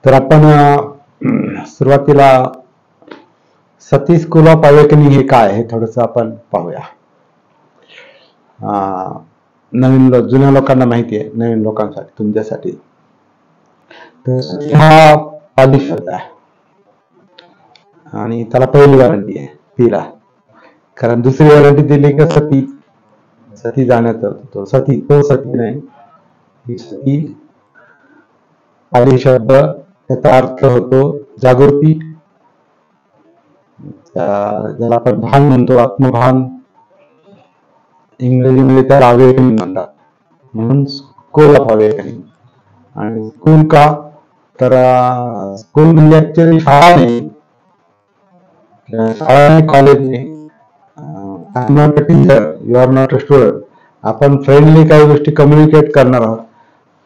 तर आपण सुरुवातीला सती स्कूल ऑफ अवेकनिंग हे काय हे थोडंसं आपण पाहूया. जुन्या लोकांना माहिती आहे, नवीन लोकांसाठी तुमच्यासाठी. तर हा पाली शब्द आहे आणि त्याला पहिली वॉरंटी आहे तिला, कारण दुसरी वॉरंटी दिली की सती जाण्यात तो सती नाही, ही सती पाली शब्द त्याचा अर्थ होतो जागृती, ज्याला आपण भान म्हणतो, आत्मभान. इंग्रजीमध्ये त्याला अवेकनिंग म्हणतात, म्हणून स्कूल ऑफ अवेकनिंग. आणि स्कूल का, तर स्कूल म्हणजे ऍक्च्युअली शाळा नाही, कॉलेज नाही. I am not a teacher, you are not a student. आपण फ्रेंडली काही गोष्टी कम्युनिकेट करणार आहोत,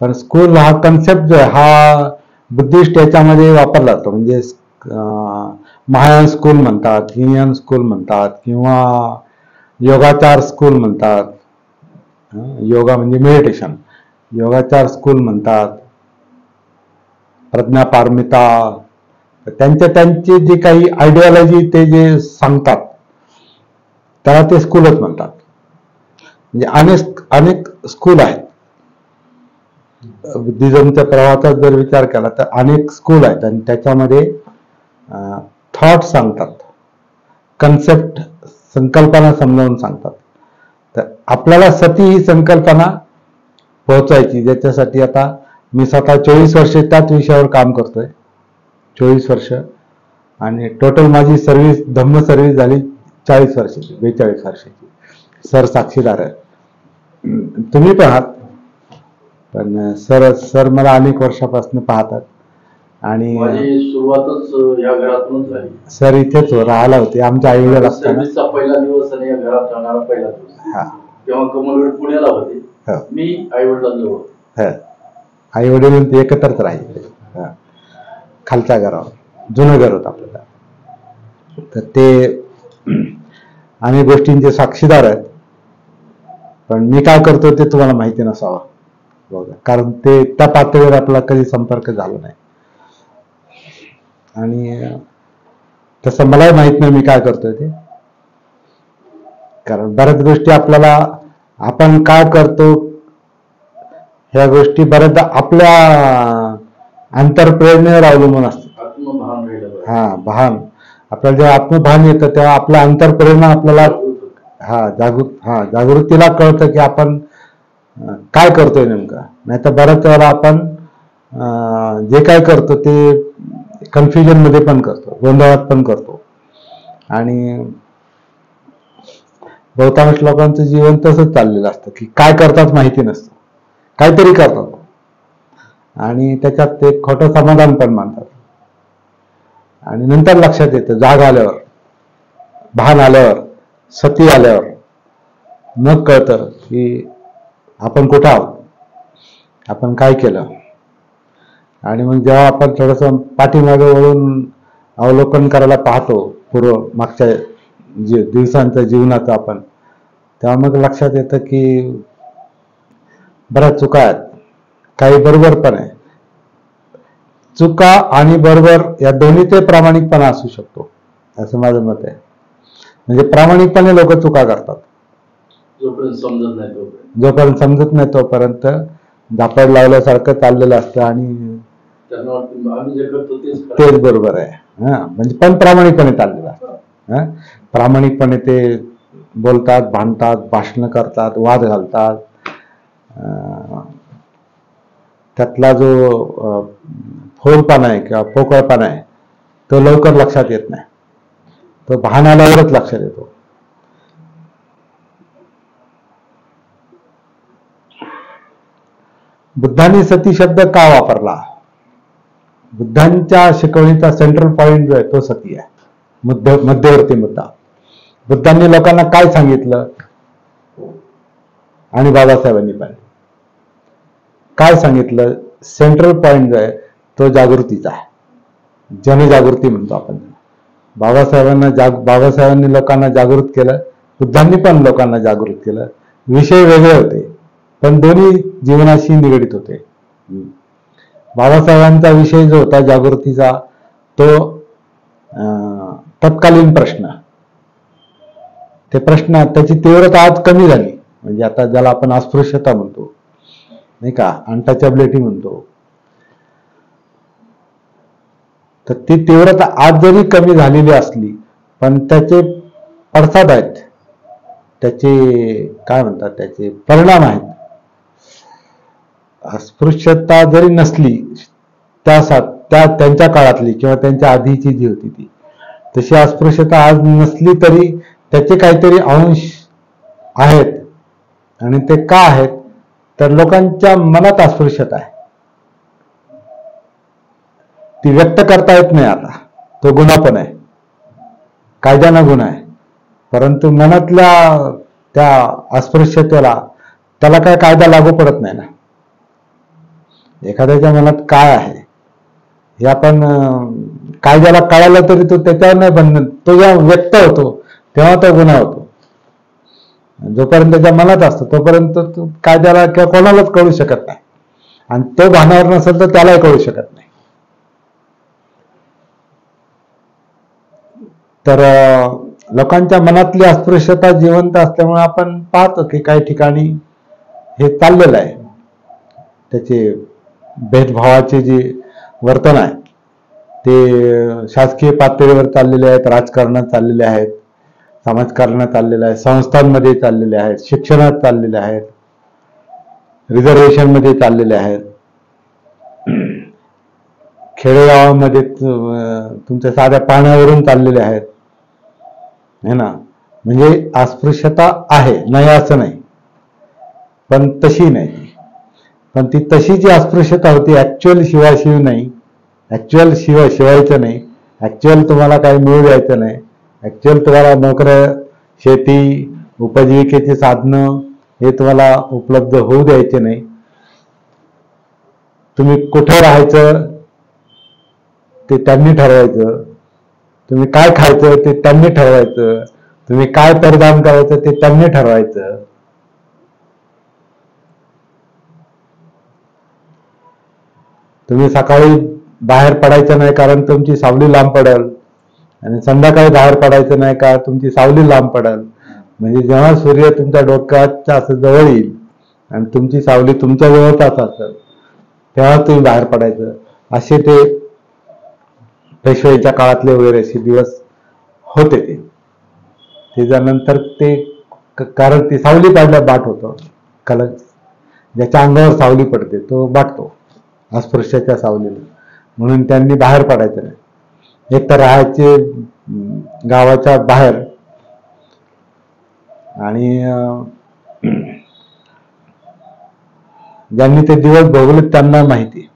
पण स्कूल हा कन्सेप्ट जो आहे हा बुद्धिस्ट याच्यामध्ये वापरला जातो. म्हणजे महायान स्कूल म्हणतात, हिनियन स्कूल म्हणतात, किंवा योगाचार स्कूल म्हणतात. योगा म्हणजे मेडिटेशन, योगाचार स्कूल म्हणतात, प्रज्ञापारमिता. त्यांची जी काही आयडिओलॉजी ते जे सांगतात त्याला ते स्कूलच म्हणतात. म्हणजे अनेक स्कूल आहेत. बुद्धिझमच्या प्रवाहाचा जर विचार केला तर अनेक स्कूल आहेत आणि त्याच्यामध्ये थॉट सांगतात, कन्सेप्ट, संकल्पना समजावून सांगतात. तर आपल्याला सती ही संकल्पना पोहोचायची, ज्याच्यासाठी आता मी स्वतः 24 वर्ष त्याच विषयावर काम करतोय. 24 वर्ष, आणि टोटल माझी सर्व्हिस, धम्म सर्व्हिस झाली 40 वर्षाची, 42 वर्षाची. सर साक्षीदार आहे, तुम्ही पण आहात. पण सर मला अनेक वर्षापासून पाहतात. आणि सुरुवातच या घरातूनच झाली. सर इथेच राहायला होते आमच्या आई वडील असताना. पहिला दिवस आणि या घरात राहणारा पहिला दिवस. तेव्हा कमलगड पुण्याला होते, मी आई वडिलांजवळ. आई वडील एकत्रच राहिले खालच्या घरावर, जुनं घर होतं आपल्याला. तर ते अनेक गोष्टींचे साक्षीदार आहेत. पण मी काय करतो ते तुम्हाला माहिती नसावं बघा, कारण ते त्या पातळीवर आपला कधी संपर्क झाला नाही. आणि तसं मलाही माहित नाही मी काय करतोय ते, कारण बऱ्याच गोष्टी आपल्याला, आपण काय करतो ह्या गोष्टी बऱ्याचदा आपल्या अंतरप्रेरणेवर अवलंबून असतात. भान, आपल्याला जेव्हा आत्मभान येतं तेव्हा आपल्या अंतरप्रेरणा आपल्याला जागृतीला कळतं की आपण काय करतोय नेमकं. नाही तर बऱ्याच वेळेला आपण जे काय करतो ते कन्फ्युजन मध्ये पण करतो, गोंधळात पण करतो. आणि बहुतांश लोकांचं जीवन तसंच चाललेलं असतं की काय करतात माहिती नसतं, काहीतरी करतात आणि त्याच्यात ते खोटं समाधान पण मानतात. आणि नंतर लक्षात येतं, जाग आल्यावर, भान आल्यावर, सती आल्यावर मग कळतं की आपण कुठं आहोत, आपण काय केलं. आणि मग जेव्हा आपण थोडंसं पाठीमागे वळून अवलोकन करायला पाहतो मागच्या दिवसांच्या जीवनाचं आपण, तेव्हा मग लक्षात येतं की बऱ्याच चुका आहेत, काही बरोबर पण आहे. चुका आणि बरोबर या दोन्हीचे प्रामाणिकपणा असू शकतो असं माझं मत आहे. म्हणजे प्रामाणिकपणे लोक चुका करतात, जोपर्यंत समजत नाही तोपर्यंत झापड लावल्यासारखं चाललेलं असतं आणि तेच बरोबर आहे. म्हणजे पण प्रामाणिकपणे चाललेलं असतं. प्रामाणिकपणे ते बोलतात, भांडतात, भाषण करतात, वाद घालतात. त्यातला जो फोलपणा आहे किंवा पोकळपणा आहे तो लवकर लक्षात येत नाही, तो भान आल्यावरच लक्षात येतो. बुद्धांनी सती शब्द का वापरला? बुद्धांच्या शिकवणीचा सेंट्रल पॉइंट जो आहे तो सती आहे, मध्यवर्ती मुद्दा. बुद्धांनी लोकांना काय सांगितलं आणि बाबासाहेबांनी पण काय सांगितलं? सेंट्रल पॉइंट जो आहे तो जागृतीचा आहे, जनजागृती म्हणतो आपण. बाबासाहेबांनी लोकांना जागृत केलं, बुद्धांनी पण लोकांना जागृत केलं. विषय वेगळे होते पण दोन्ही जीवनाशी निगडीत होते. बाबासाहेबांचा विषय जो होता जागृतीचा, तो तत्कालीन प्रश्न, ते प्रश्न त्याची तीव्रता आज कमी झाली. म्हणजे आता ज्याला आपण अस्पृश्यता म्हणतो नाही का, अनटचॅबिलिटी म्हणतो, तर ती तीव्रता आज जरी कमी झालेली असली पण त्याचे पडसाद आहेत, त्याचे काय म्हणतात, त्याचे परिणाम आहेत. अस्पृश्यता जरी नसली त्यांच्या काळातली किंवा त्यांच्या आधीची जी होती ती, तशी अस्पृश्यता आज नसली तरी त्याचे काहीतरी अंश आहेत. आणि ते का आहेत, तर लोकांच्या मनात अस्पृश्यता आहे, ती व्यक्त करता येत नाही. आता तो गुन्हा पण आहे, कायद्यानं गुन्हा आहे, परंतु मनातल्या त्या अस्पृश्यतेला त्याला काय कायदा लागू पडत नाही ना. एखाद्याच्या मनात काय आहे हे आपण कायद्याला कळालं तरी तो त्याच्यावर नाही बंधन, तो जेव्हा व्यक्त होतो तेव्हा तो गुन्हा होतो. जोपर्यंत त्याच्या मनात असतो तोपर्यंत तो कायद्याला किंवा कोणालाच कळू शकत नाही, आणि तो भानावर नसेल तर त्यालाही कळू शकत नाही. तर लोकांच्या मनातली अस्पृश्यता जिवंत असल्यामुळे आपण पाहतो की काही ठिकाणी हे चाललेलं आहे. त्याचे भेदभावाचे जे वर्तन आहे ते शासकीय पातळीवर चाललेले आहेत, राजकारणात चाललेले आहेत, समाजकारणात चाललेले आहेत, संस्थांमध्ये चाललेले आहेत, शिक्षणात चाललेले आहेत, रिझर्वेशन मध्ये चाललेले आहेत, खेडेगावामध्ये तुमच्या साध्या पाण्यावरून चाललेले आहेत, है ना. म्हणजे अस्पृश्यता आहे, नाही असं नाही, पण तशी नाही. पण ती तशी जी अस्पृश्यता होती ऍक्च्युअल शिवाशिव नाही, ऍक्च्युअल शिवायचं नाही, ऍक्च्युअल तुम्हाला काही मिळू द्यायचं नाही, ऍक्च्युअल तुम्हाला नोकऱ्या, शेती, उपजीविकेची साधनं हे तुम्हाला उपलब्ध होऊ द्यायचे नाही. तुम्ही कुठे राहायचं ते त्यांनी ठरवायचं, तुम्ही काय खायचं ते त्यांनी ठरवायचं, तुम्ही काय परिधान करायचं ते त्यांनी ठरवायचं. तुम्ही सकाळी बाहेर पडायचं नाही कारण तुमची सावली लांब पडेल, आणि संध्याकाळी बाहेर पडायचं नाही का तुमची सावली लांब पडेल. म्हणजे जेव्हा सूर्य तुमच्या डोक्याच्या असं जवळ येईल आणि तुमची सावली तुमच्या जवळपास असेल तेव्हा तुम्ही बाहेर पडायचं. असे ते पेशवाईच्या काळातले वगैरे असे दिवस होते. त्याच्यानंतर ते कारण ती सावली पाडल्या बाट होतं, कलर ज्याच्या अंगावर सावली पडते तो बाटतो अस्पृश्याच्या सावलीला, म्हणून त्यांनी बाहेर पडायचं नाही. एक तर राहायचे गावाच्या बाहेर, आणि ज्यांनी ते दिवस भोगले त्यांना माहिती.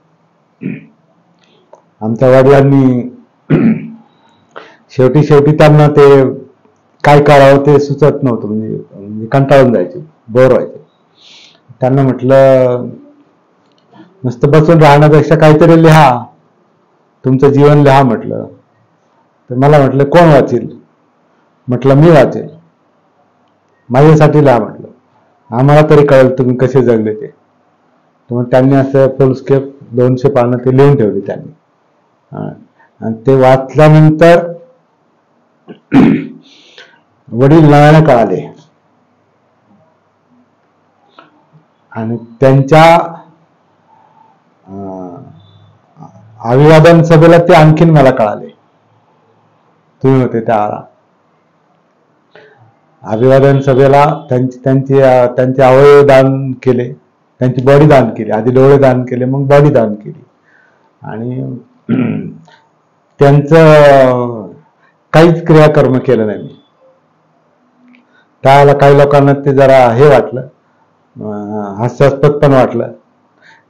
आमच्या वडिलांनी शेवटी त्यांना ते काय करावं ते सुचत नव्हतं, म्हणजे कंटाळून जायचे, बोर व्हायचे. त्यांना म्हटलं नुसतं बसून राहण्यापेक्षा काहीतरी लिहा, तुमचं जीवन लिहा म्हटलं. तर मला म्हटलं कोण वाचेल? म्हटलं मी वाचेल, माझ्यासाठी लिहा म्हटलं, आम्हाला तरी कळेल तुम्ही कसे जगले ते. तर मग त्यांनी असं फुलस्केप 200 पानं ते लिहून ठेवली त्यांनी, आणि ते वाचल्यानंतर वडील नव्याने कळाले, आणि त्यांच्या अभिवादन सभेला ते आणखीन मला कळाले. तुम्ही होते त्यावेळेला अभिवादन सभेला. त्यांचे अवयव दान केले, त्यांची बॉडी दान केली. आधी डोळे दान केले, मग बॉडी दान केली. आणि त्यांचं काहीच क्रियाकर्म केलं नाही मी. त्यावेळेला काही लोकांना ते जरा हे वाटलं, हास्यास्पद पण वाटलं.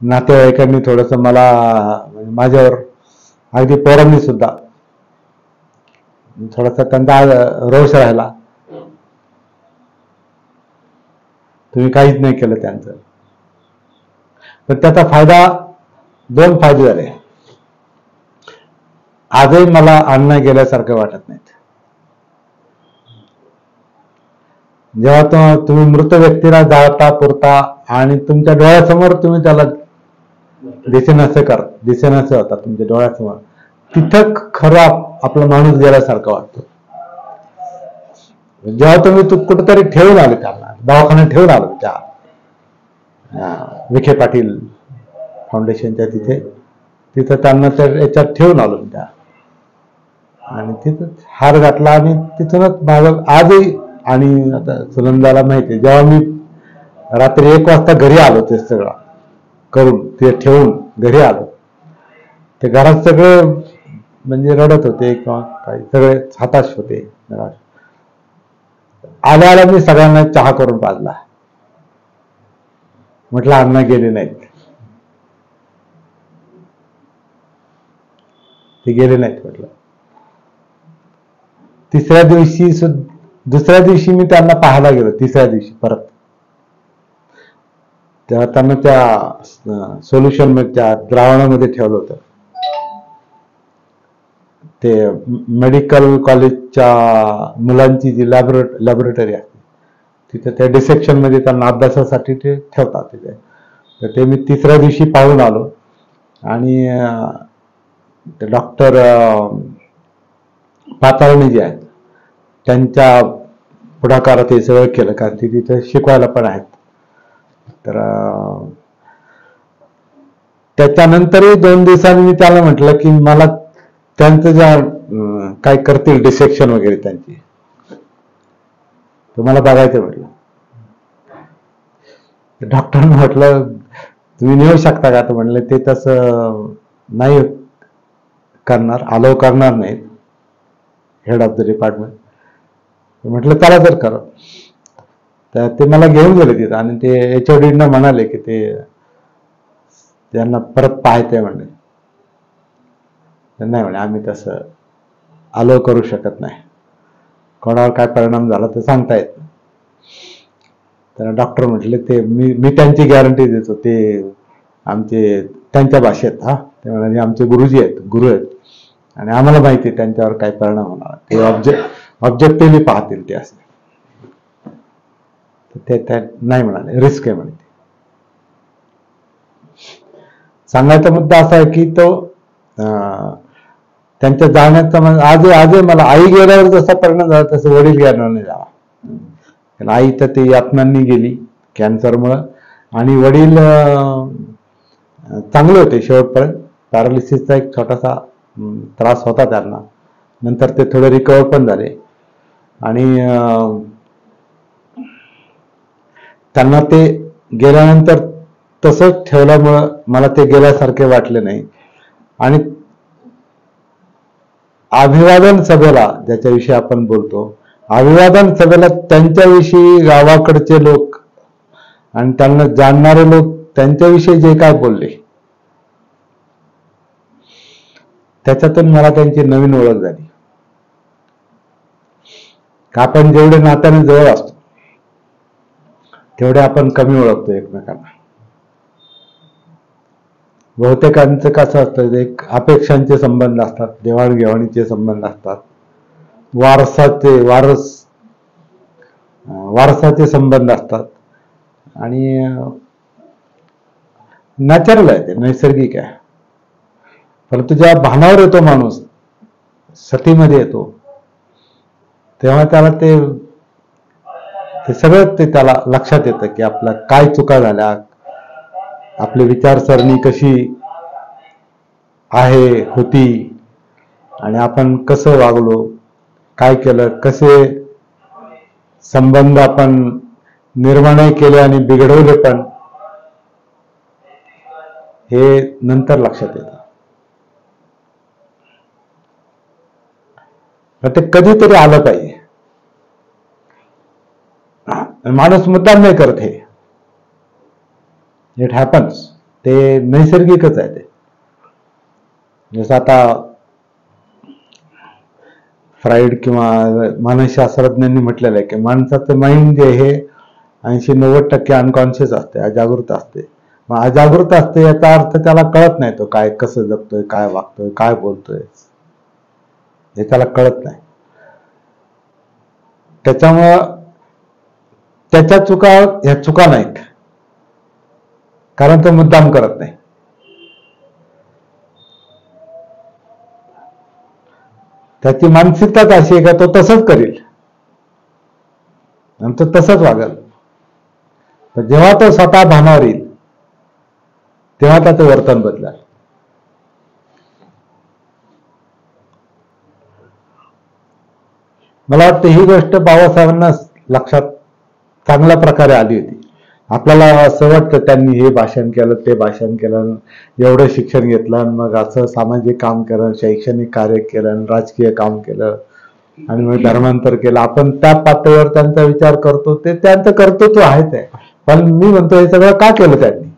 नातेवाईकांनी थोडस मला, माझ्यावर, अगदी पोरांनी सुद्धा थोडासा त्यांचा रोष राहिला, तुम्ही काहीच नाही केलं त्यांचं. पण त्याचा फायदा, 2 फायदे झाले. आजही मला अन्याय गेल्यासारखं वाटत नाहीत. जेव्हा तुम्ही मृत व्यक्तीला जाळता पुरता आणि तुमच्या डोळ्यासमोर तुम्ही त्याला दिसेनासे कर, दिसेनासे होता तुमच्या डोळ्यासमोर, तिथं खरं आपला माणूस गेल्यासारखं वाटतो. जेव्हा तुम्ही कुठेतरी ठेवून आले, त्यांना दवाखान्यात ठेवून आलो, त्या विखे पाटील फाउंडेशनच्या तिथं त्यांना तर याच्यात ठेवून आलो त्या, आणि तिथं हार घातला आणि तिथूनच माझं आजही. आणि आता सुनंदाला माहिती, जेव्हा मी रात्री 1 वाजता घरी आलो, ते सगळं करून ते ठेवून घरी आलो, ते घरात सगळे म्हणजे रडत होते किंवा काही, सगळे हताश होते. आल्या मी सगळ्यांना चहा करून पाजला. म्हटलं अण्णा गेले नाहीत, ते गेले नाहीत म्हटलं. दुसऱ्या दिवशी मी त्यांना पाहायला गेलो, तिसऱ्या दिवशी परत. तेव्हा त्यांना त्या सोल्युशन मध्ये, त्या द्रावणामध्ये ठेवलं होतं. ते मेडिकल कॉलेजच्या मुलांची जी लॅबोरेटरी आहे, तिथे त्या डिसेक्शन मध्ये त्यांना अभ्यासासाठी ते ठेवतात तिथे. तर ते मी तिसऱ्या दिवशी पाहून आलो, आणि ते डॉक्टर पाताळणे जे आहेत, त्यांच्या पुढाकारात हे सगळं केलं, कारण ते तिथे शिकवायला पण आहेत. तर त्याच्यानंतरही 2 दिवसांनी मी त्याला म्हटलं की मला त्यांचं ज्या काय करतील डिसेक्शन वगैरे त्यांची, तुम्हाला बघायचं म्हटलं. डॉक्टरने म्हटलं तुम्ही नेऊ शकता का? तर म्हणलं ते तसं नाही करणार, अलाव करणार नाहीत हेड ऑफ द डिपार्टमेंट. म्हटलं चला तर करा. तर ते मला घेऊन गेले तिथं, आणि ते HOD ना म्हणाले की ते त्यांना परत पाहायचंय म्हणले. नाही म्हणे आम्ही तसं अलाव करू शकत नाही, कोणावर काय परिणाम झाला तर सांगता येत नाही. तर डॉक्टर म्हटले ते मी त्यांची गॅरंटी देतो, ते आमचे त्यांच्या भाषेत, ते म्हणाले आमचे गुरु आहेत, आणि आम्हाला माहिती आहे त्यांच्यावर काय परिणाम होणार, ते ऑब्जेक्टिव्हली पाहतील ते असे. ते नाही म्हणाले, रिस्क आहे म्हणे. सांगायचा मुद्दा असा आहे की तो त्यांच्या जाण्याचा आजही मला आई गेल्यावर जसा परिणाम झाला तसं वडील गेल्यावर नाही झाला. आई तर ते यातनांनी गेली कॅन्सरमुळं, आणि वडील चांगले होते शेवटपर्यंत. पॅरालिसिसचा एक छोटासा त्रास होता त्यांना, नंतर ते थोडे रिकवर पण झाले. आणि त्यांना ते गेल्यानंतर तसंच ठेवल्यामुळं मला ते गेल्यासारखे वाटले नाही. आणि अभिवादन सभेला, ज्याच्याविषयी आपण बोलतो, अभिवादन सभेला त्यांच्याविषयी गावाकडचे लोक आणि त्यांना जाणणारे लोक त्यांच्याविषयी जे काय बोलले, त्याच्यातून मला त्यांची नवीन ओळख झाली. आपण जेवढे नात्याने जवळ असतो तेवढे आपण कमी ओळखतो एकमेकांना. बहुतेकांचं कसं असतं, एक अपेक्षांचे संबंध असतात, देवाणघेवाणीचे संबंध असतात, वारसाचे संबंध असतात, आणि नॅचरल आहे, ते नैसर्गिक आहे. परंतु जेव्हा भानावर येतो माणूस, सतीमध्ये येतो, तेव्हा त्याला ते सगळं ते त्याला लक्षात येतं की आपल्या काय चुका झाल्या, आपली विचारसरणी कशी होती, आणि आपण कसं वागलो, काय केलं, कसे संबंध आपण निर्माणही केले आणि बिघडवले पण, हे नंतर लक्षात येतं. ते कधीतरी आलं पाहिजे. माणूस मुद्दाम नाही करत, हे इट हॅपन्स, ते नैसर्गिकच आहे. ते जसं आता फ्राईड किंवा मानसशास्त्रज्ञांनी म्हटलेलं आहे की माणसाचं माइंड जे हे 80-90% अनकॉन्शियस असते, अजागृत असते. मग अजागृत असते याचा अर्थ त्याला कळत नाही तो काय कसं जगतोय, काय वागतोय, काय बोलतोय, हे त्याला कळत नाही. त्याच्यामुळं त्याच्या चुका ह्या चुका नाहीत, कारण तो मुद्दाम करत नाही. त्याची मानसिकताच अशी आहे का तो तसंच करेल आणि तो तसंच वागेल. पण जेव्हा तो स्वतः भानावर येईल तेव्हा त्याचं वर्तन बदलेल. मला वाटतं ही गोष्ट बाबासाहेबांना लक्षात चांगल्या प्रकारे आली होती. आपल्याला असं वाटतं त्यांनी हे भाषण केलं, ते भाषण केलं, एवढं शिक्षण घेतलं आणि मग असं सामाजिक काम केलं, शैक्षणिक कार्य केलं, राजकीय काम केलं आणि मग धर्मांतर केलं. आपण त्या पातळीवर त्यांचा विचार करतो, ते त्यांचं कर्तृत्व आहेच आहे. पण मी म्हणतो हे सगळं का केलं त्यांनी?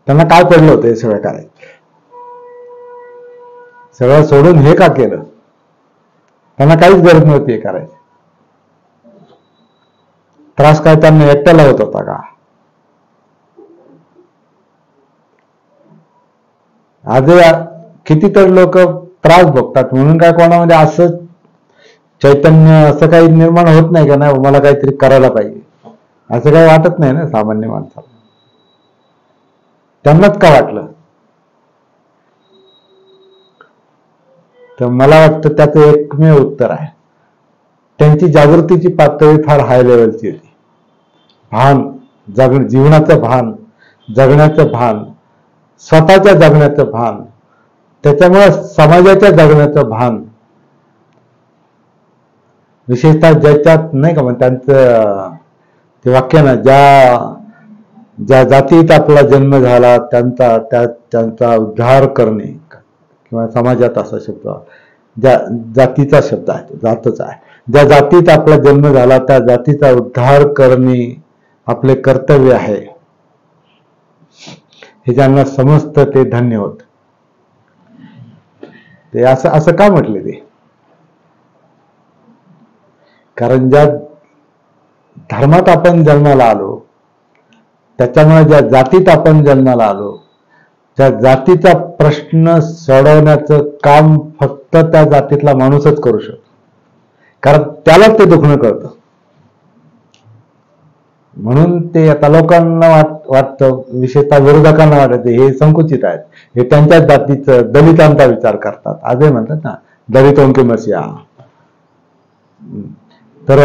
त्यांना काय पडलं होतं हे सगळं करायचं? सगळं सोडून हे का केलं? त्यांना काहीच गरज नव्हती हे करायची. त्रास काय त्यांना एकट्याला होत होता का? आज कितीतरी लोक त्रास भोगतात म्हणून काय कोणामध्ये असं चैतन्य असं काही निर्माण होत नाही का? नाही मला काहीतरी करायला पाहिजे असं काही वाटत नाही ना सामान्य माणसाला. त्यांनाच का वाटलं? तर मला वाटतं त्याचं एकमेव उत्तर आहे, त्यांची जागृतीची पातळी फार हाय लेवलची होती. भान, जीवनाचं भान, जगण्याचं भान, स्वतःच्या जगण्याचं भान, त्याच्यामुळे समाजाच्या जगण्याचं भान, विशेषतः ज्याच्यात नाही का मग त्यांचं ते वाक्य ना, ज्या जातीत आपला जन्म झाला त्यांचा उद्धार करणे, किंवा समाजात असा शब्द, ज्या जातीचा शब्द आहे, जातच आहे, ज्या जातीत आपला जन्म झाला त्या जातीचा उद्धार करणे आपले कर्तव्य आहे, हे ज्यांना समजतं ते धन्य होत. ते असं का म्हटले ते? कारण ज्या धर्मात आपण जन्माला आलो, त्याच्यामुळे ज्या जातीत आपण जन्माला आलो, त्या जातीचा प्रश्न सोडवण्याचं काम फक्त त्या जातीतला माणूसच करू शकतो. कारण त्यालाच ते दुखणं कळतं. म्हणून ते आता लोकांना वाटतं, विशेषतः विरोधकांना वाटतं हे संकुचित आहेत, हे त्यांच्याच जातीचं दलितांचा विचार करतात. आजही म्हणतात ना दलितों की मसिया, तर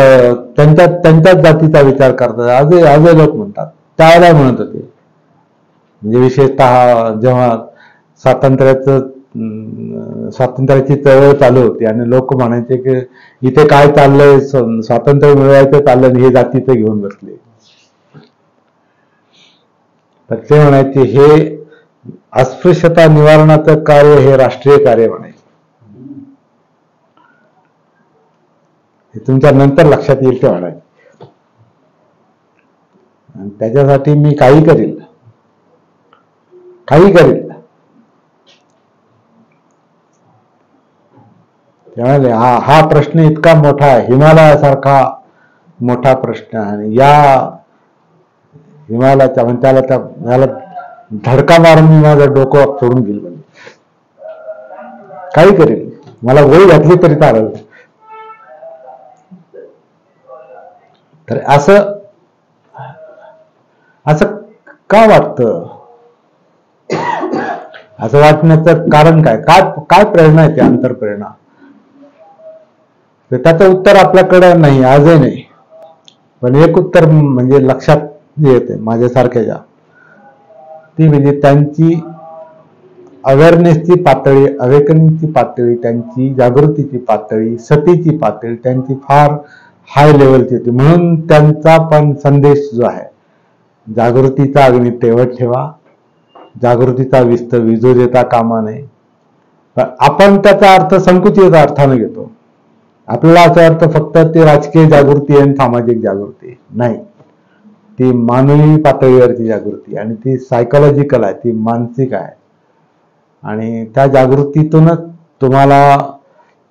त्यांच्याच जातीचा विचार करतात. आजही लोक म्हणतात, त्यावेळेला म्हणत होते. म्हणजे विशेषतः जेव्हा स्वातंत्र्याची चळवळ चालू होती आणि लोक म्हणायचे की इथे काय चाललंय, स्वातंत्र्य मिळवायचं चाललंय, हे जातीचं घेऊन बसले. तर ते म्हणायचे हे अस्पृश्यता निवारणाचं कार्य हे राष्ट्रीय कार्य म्हणायचे. हे तुमच्या नंतर लक्षात येईल ते म्हणायचे. आणि त्याच्यासाठी मी काही करील. त्यामुळे हा प्रश्न इतका मोठा आहे, हिमालयासारखा मोठा प्रश्न आहे. आणि या हिमालयाच्या त्याला धडका मारून मी माझं डोकं सोडून गेल. म्हणजे काही करेल, मला गोळी घातली तरी चालेल. तर असं का वाटतं? असं वाटण्याचं कारण काय प्रेरणा आहे? ती अंतरप्रेरणा. त्याचं उत्तर आपल्याकडे नाही, आजही नाही. पण एक उत्तर म्हणजे लक्षात येते माझ्यासारख्याच्या, ती म्हणजे त्यांची अवेअरनेसची पातळी, अवेकनिंगची पातळी, त्यांची जागृतीची पातळी, सतीची पातळी त्यांची फार हाय लेवलची होती. म्हणून त्यांचा पण संदेश जो आहे, जागृतीचा अग्नी तेवत ठेवा, जागृतीचा विस्त विजू देता कामा नये. आपण त्याचा अर्थ संकुचित अर्थाने घेतो. आपल्याला असं अर्थ फक्त ती राजकीय जागृती आणि सामाजिक जागृती नाही, ती मानवी पातळीवरची जागृती, आणि ती सायकोलॉजिकल आहे, ती मानसिक आहे. आणि त्या जागृतीतूनच तुम्हाला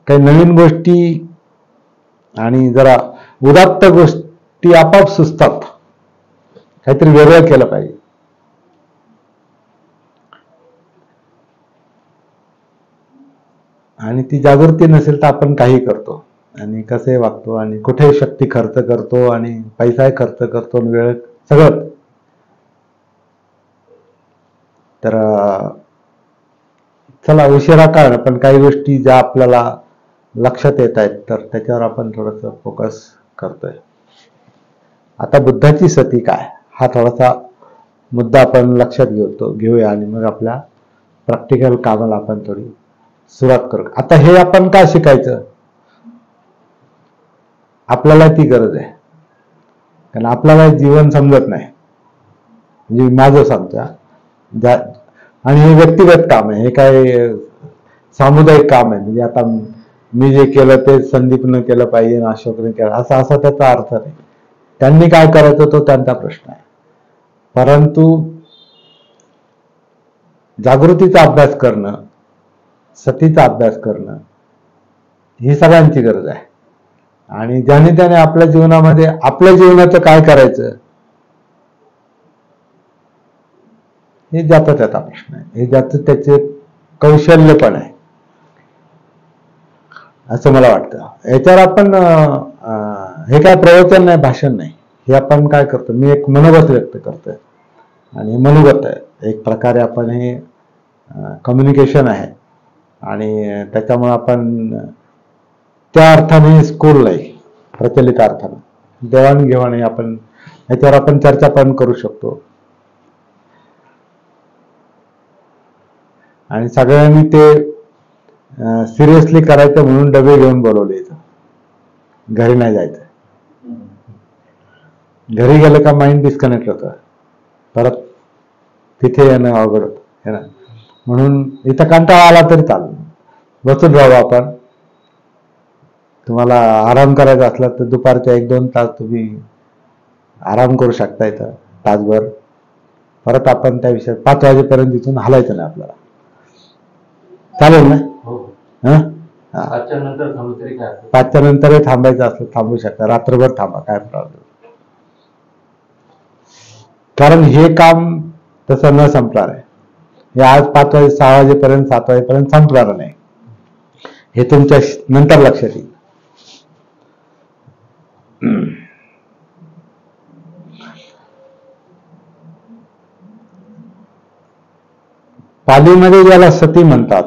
काही नवीन गोष्टी आणि जरा उदात्त गोष्टी आपोआप सुचतात. काहीतरी वेगळं केलं पाहिजे. आणि ती जागृती नसेल तर आपण काही करतो आणि कसे वागतो आणि कुठे शक्ती खर्च करतो आणि पैसाही खर्च करतो आणि वेळ सगळं. तर चला उशिरा काळ, पण काही गोष्टी ज्या आपल्याला लक्षात येत आहेत, तर त्याच्यावर आपण थोडंसं फोकस करतोय. आता बुद्धाची सती काय, हा थोडासा मुद्दा आपण लक्षात घेऊया आणि मग आपल्या प्रॅक्टिकल कामाला आपण थोडी सुरुवात करू. आता हे आपण काय शिकायचं, आपल्याला ती गरज आहे, कारण आपल्याला जीवन समजत नाही. म्हणजे माझं सांगतो, आणि हे व्यक्तिगत काम आहे, हे काय सामुदायिक काम आहे. म्हणजे आता मी जे केलं ते संदीपनं केलं पाहिजे, अशोकने केलं, असा त्याचा अर्थ नाही. त्यांनी काय करायचं तो त्यांचा प्रश्न आहे. परंतु जागृतीचा अभ्यास करणं, सतीचा अभ्यास करणं ही सगळ्यांची गरज आहे. आणि ज्याने त्याने आपल्या जीवनामध्ये आपल्या जीवनाचं काय करायचं हे ज्याचा त्याचा प्रश्न आहे. हे ज्याचं त्याचे कौशल्य पण आहे असं मला वाटतं. याच्यावर आपण हे काय प्रवचन नाही, भाषण नाही, हे आपण काय करतो, मी एक मनोगत व्यक्त करतोय. आणि मनोगत आहे एक प्रकारे, आपण हे कम्युनिकेशन आहे. आणि त्याच्यामुळे आपण त्या अर्थाने स्कूल नाही, प्रचलित अर्थाने देवाणघेवाण आपण याच्यावर आपण चर्चा पण करू शकतो. आणि सगळ्यांनी ते सिरियसली करायचं म्हणून डबे घेऊन बोलवले इथं, घरी नाही जायचं. घरी गेलं का माइंड डिस्कनेक्ट होतं, परत तिथे येणं अवघड होतं, है ना. म्हणून इथं कंटाळा आला तरी चालेल, बसून राहू आपण. तुम्हाला आराम करायचा असला तर दुपारच्या 1-2 तास तुम्ही आराम करू शकता इथं, तासभर. परत आपण त्या विषयात 5 वाजेपर्यंत इथून हलायचं नाही आपल्याला, चालेल ना. 5च्या नंतरही थांबायचं असलं थांबू शकता, रात्रभर थांबा, काय प्रॉब्लेम. कारण हे काम तसं न संपणार आहे. हे आज 5 वाजे 6 वाजेपर्यंत 7 वाजेपर्यंत संपणार नाही, हे तुमच्या नंतर लक्षात येईल. पालीमध्ये ज्याला सती म्हणतात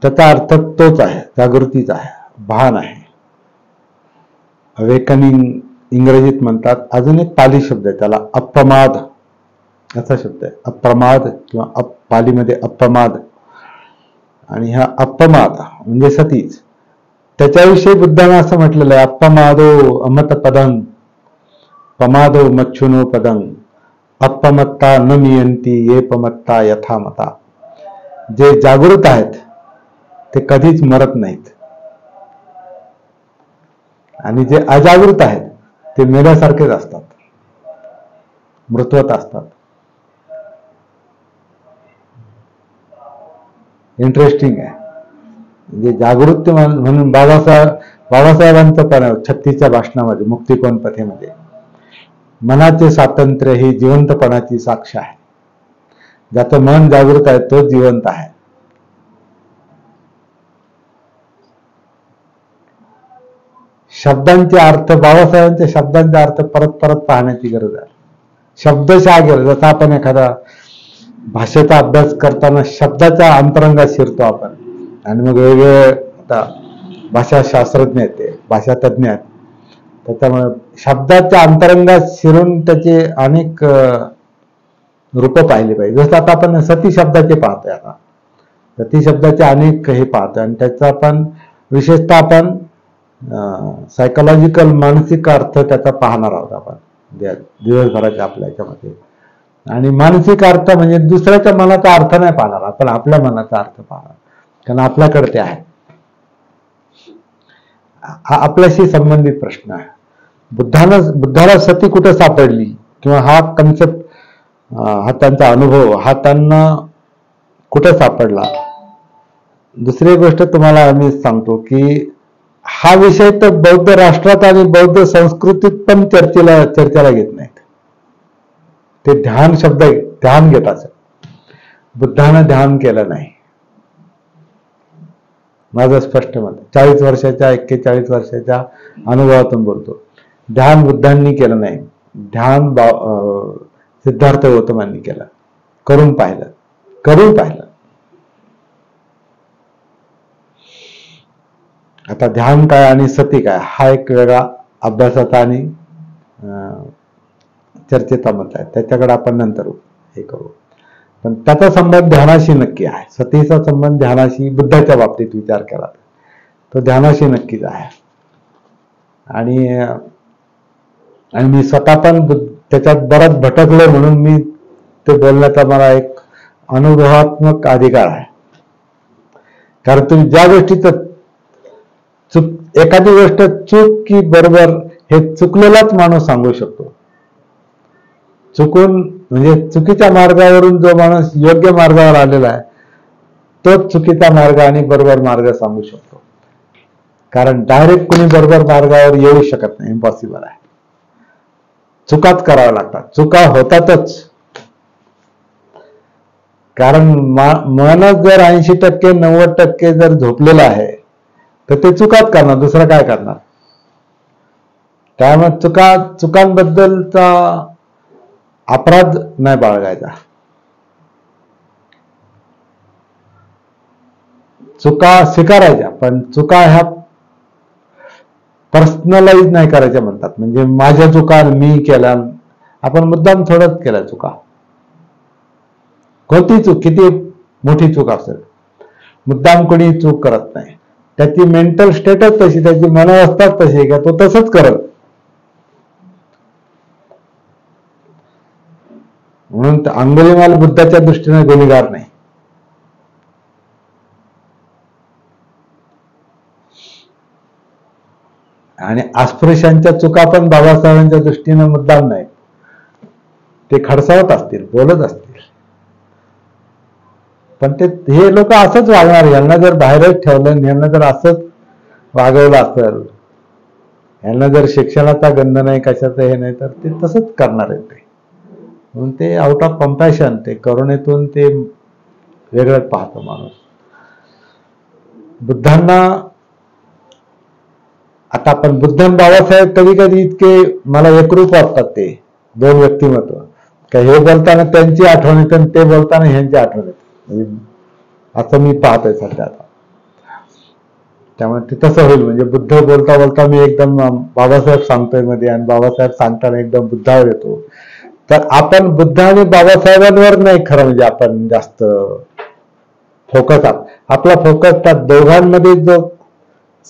त्याचा अर्थ तोच आहे, जागृतीचा आहे, भान आहे. अवेकनिंग इंग्रजीत म्हणतात. अजून एक पाली शब्द आहे त्याला, अप्रमाद असा शब्द आहे. अप्रमाद किंवा पालीमध्ये अप्रमाद. आणि हा अप्रमाद म्हणजे सतीच. त्याच्याविषयी बुद्धाने असं म्हटलेलं आहे, अप्रमादो अमत पदं प्रमादो मच्छुनो पदं अपमत्ता न मियंती ये पमत्ता यथामता. जे जागृत आहेत ते कधीच मरत नाहीत, आणि जे अजागृत आहेत ते मेल्यासारखेच असतात, मृतवत असतात. इंटरेस्टिंग आहे. म्हणजे जागृत म्हणून बाबासाहेबांचं पण 36च्या भाषणामध्ये मुक्तिकोन पथेमध्ये, मनाचे स्वातंत्र्य ही जिवंतपणाची साक्ष आहे. ज्याचं मन जागृत आहे तो जिवंत आहे. शब्दांचे अर्थ, बाबासाहेबांच्या शब्दांचे अर्थ परत परत पाहण्याची गरज आहे. शब्दशः गरज. जसा आपण एखादा भाषेचा अभ्यास करताना शब्दाच्या अंतरंगात शिरतो आपण, आणि मग वेगवेगळे आता भाषा शास्त्रज्ञ आहेत, ते भाषा तज्ज्ञ आहेत, त्याच्यामुळे शब्दाच्या अंतरंगात शिरून त्याचे अनेक रूप पाहिले पाहिजे. जसं आता आपण सती शब्दाचे पाहतोय, आता सती शब्दाचे अनेक हे पाहतोय, आणि त्याचा आपण विशेषतः आपण सायकोलॉजिकल मानसिक अर्थ त्याचा पाहणार आहोत आपण दिवसभराच्या आपल्या याच्यामध्ये. आणि मानसिक अर्थ म्हणजे दुसऱ्याच्या मनाचा अर्थ नाही पाहणार आपण, आपल्या मनाचा अर्थ पाहणार, कारण आपल्याकडे ते आहे. हा आपल्याशी संबंधित प्रश्न आहे. बुद्धाला सती कुठे सापडली, किंवा हा कन्सेप्ट, हा त्यांचा अनुभव, हा त्यांना कुठे सापडला. दुसरी गोष्ट तुम्हाला मी सांगतो की हा विषय तर बौद्ध राष्ट्रात आणि बौद्ध संस्कृतीत पण चर्चेला घेत नाहीत. ते ध्यान शब्द ध्यान घेत असत. बुद्धानं ध्यान केलं नाही, माझं स्पष्ट मत. 41 वर्षाच्या अनुभवातून बोलतो. ध्यान बुद्धांनी केलं नाही, ध्यान सिद्धार्थ गौतमांनी केलं, करून पाहिलं. आता ध्यान काय आणि सती काय हा एक वेगळा अभ्यासाचा आणि चर्चेचा मुद्दा आहे, त्याच्याकडे आपण नंतर हे करू. पण त्याचा संबंध ध्यानाशी नक्की आहे. सतीचा संबंध ध्यानाशी बुद्धाच्या बाबतीत विचार केला तो ध्यानाशी नक्कीच आहे. आणि मी स्वतः पण त्याच्यात बराच भटकलो म्हणून मी ते बोलण्याचा मला एक अनुभवात्मक अधिकार आहे. कारण तुम्ही ज्या गोष्टीचं एखादी गोष्ट चूक की बरोबर हे चुकलेलाच माणूस सांगू शकतो. चुकून म्हणजे चुकीच्या मार्गावरून जो माणूस योग्य मार्गावर आलेला आहे तोच चुकीचा मार्ग आणि बरोबर मार्ग सांगू शकतो. कारण डायरेक्ट कुणी बरोबर मार्गावर येऊ शकत नाही, इम्पॉसिबल आहे. चुकाच कराव्या लागतात, चुका होतातच. कारण मनच जर 80% 90% जर झोपलेलं आहे तर ते चुकाच करणार, दुसरं काय करणार. त्यामुळे चुकांबद्दलचा अपराध नाही बाळगायचा. चुका स्वीकारायच्या, पण चुका ह्या पर्सनलाइज नाही करायच्या म्हणतात. म्हणजे माझ्या चुका मी केल्या, आपण मुद्दाम थोडंच केल्या चुका. कोणती चूक किती मोठी चूक असेल मुद्दाम कोणी चूक करत नाही. त्याची मेंटल स्टेटस तशी, त्याची मनोवस्था तशी का तो तसंच करत. म्हणून अंगुलीमाल बुद्धाच्या दृष्टीने गुन्हेगार नाही. आणि अस्पृश्यांच्या चुका पण बाबासाहेबांच्या दृष्टीने मुद्दाम नाही. ते खडसावत असतील, बोलत असतील, पण हे लोक असंच वागणार. यांना जर बाहेरच ठेवलं, यांना जर असंच वागवलं असेल, यांना जर शिक्षणाचा गंध नाही, कशाचं हे नाही, तर ते तसंच करणार आहे. ते म्हणून ते आउट ऑफ कम्पॅशन, ते करुणेतून ते वेगळंच पाहतो माणूस. बुद्धांना आता आपण बुद्ध बाबासाहेब कधी कधी इतके मला एकरूप वाटतात. ते दोन व्यक्तिमत्व का हे बोलताना त्यांची आठवण येते आणि ते बोलताना ह्यांची आठवण येते. असं मी पाहतोय सध्या आता. त्यामुळे ते तसं होईल. म्हणजे बुद्ध बोलता बोलता मी एकदम बाबासाहेब सांगतोय मध्ये आणि बाबासाहेब सांगताना एकदम बुद्धावर येतो. तर आपण बुद्ध आणि बाबासाहेबांवर नाही खरं म्हणजे आपण जास्त फोकस आहात. आपला फोकस त्या दोघांमध्ये जो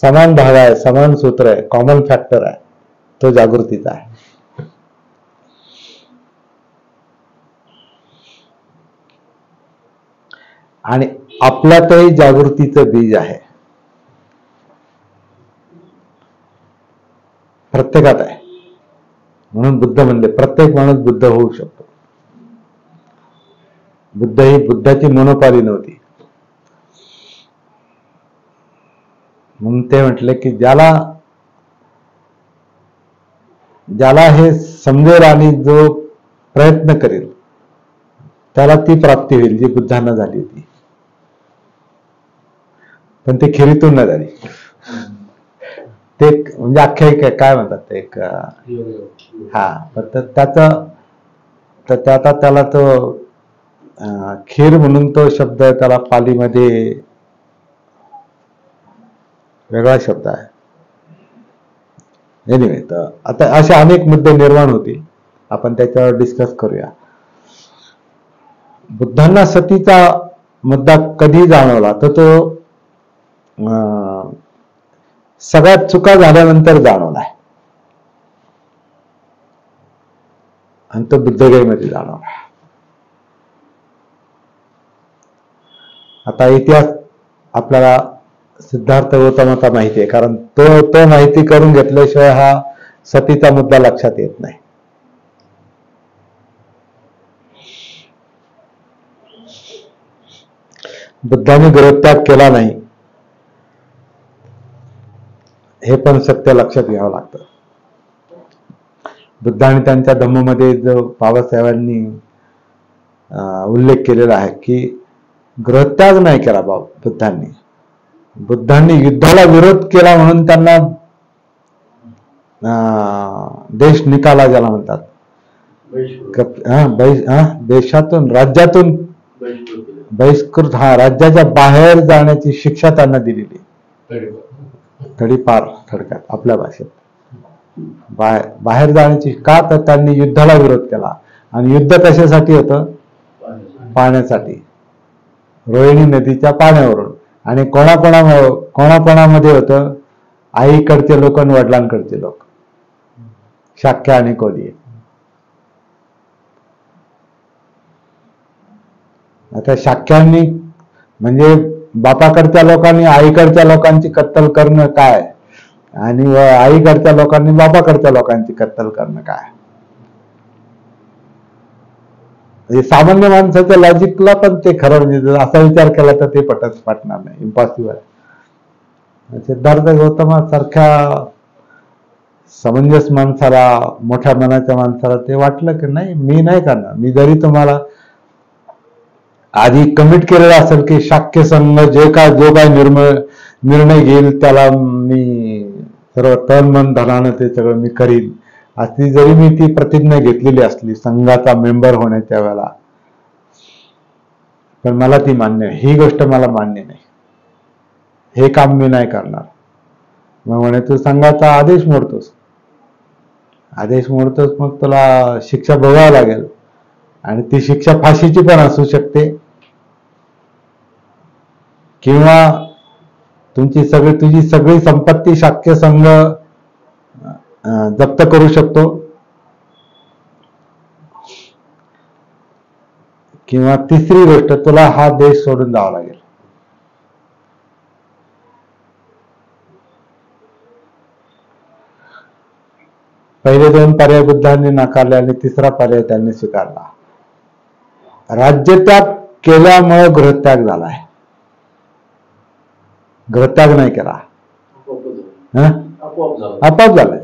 समान भाग आहे, समान सूत्र आहे, कॉमन फॅक्टर आहे, तो जागृतीचा आहे. आणि आपल्यातही जागृतीचं बीज आहे, प्रत्येकात आहे. म्हणून बुद्ध म्हणले प्रत्येक माणूस बुद्ध होऊ शकतो. बुद्ध ही बुद्धाची मनोपाली नव्हती. म्हणून ते म्हटले की ज्याला हे समजेल आणि जो प्रयत्न करेल त्याला ती प्राप्ती होईल जी बुद्धांना झाली होती. पण ते खिरीतून न झाली. ते म्हणजे आख्यायिका काय म्हणतात ते एक त्याला तो खीर म्हणून तो शब्द त्याला पालीमध्ये वेगळा शब्द आहे. एनिवे, तर आता असे अनेक मुद्दे निर्माण होतील, आपण त्याच्यावर डिस्कस करूया. बुद्धांना सतीचा मुद्दा कधी जाणवला तर तो सगळ्यात चुका झाल्यानंतर जाणवलाय आणि तो बुद्धगयेमध्ये जाणवला. आता इतिहास आपल्याला सिद्धार्थ गौतमाचा माहिती आहे, कारण तो माहिती करून घेतल्याशिवाय हा सतीचा मुद्दा लक्षात येत नाही. बुद्धाने गृहत्याग केला नाही हे पण सत्य लक्षात घ्यावं लागतं. बुद्धाने त्यांच्या धम्ममध्ये जो बाबासाहेबांनी उल्लेख केलेला आहे की गृहत्याग नाही केला बुद्धांनी युद्धाला विरोध केला म्हणून त्यांना देश निकाला ज्याला म्हणतात, देशातून राज्यातून बहिष्कृत, राज्याच्या बाहेर जाण्याची शिक्षा त्यांना दिलेली. थोडीफार थोडक्यात आपल्या भाषेत बाहेर जाण्याची, का तर त्यांनी युद्धाला विरोध केला. आणि युद्ध कशासाठी होतं? पाण्यासाठी, रोहिणी नदीच्या पाण्यावरून. आणि कोणाकोणामध्ये होतं? आईकडचे लोक आणि वडिलांकडचे लोक, शाक्य आणि कोळी. आता शाक्यांनी म्हणजे बापाकडच्या लोकांनी आईकडच्या लोकांची कत्तल करणं काय, आणि आईकडच्या लोकांनी बापाकडच्या लोकांची कत्तल करणं काय? सामान्य माणसाच्या लॉजिकला पण ते खरं, म्हणजे असा विचार केला तर ते पटणार नाही, इम्पॉसिबल. सिद्धार्थ गौतमासारख्या समंजस माणसाला, मोठ्या मनाच्या माणसाला ते वाटलं की नाही, मी नाही करणार. मी जरी तुम्हाला आधी कमिट केलेलं असेल की शाक्य संघ जो काय निर्णय घेईल त्याला मी सर्व तन मन धनानं ते सगळं मी करीन, अशी जरी मी ती प्रतिज्ञा घेतलेली असली संघाचा मेंबर होण्याच्या वेळेला, पण मला ती मान्य, ही गोष्ट मला मान्य नाही, हे काम मी नाही करणार. मग म्हणे तू संघाचा आदेश मोडतोस, मग तुला शिक्षा भोगावी लागेल. आणि ती शिक्षा फाशीची पण असू शकते, किंवा तुझी सगळी संपत्ती शाक्य संघ जप्त करू शकतो, किंवा तिसरी गोष्ट, तुला हा देश सोडून जावं लागेल. पहिले 2 पर्याय बुद्धांनी नाकारले आणि तिसरा पर्याय त्यांनी स्वीकारला. राज्यत्याग केल्यामुळे गृहत्याग झालाय, गृहत्याग नाही केला, आपोआप झालाय.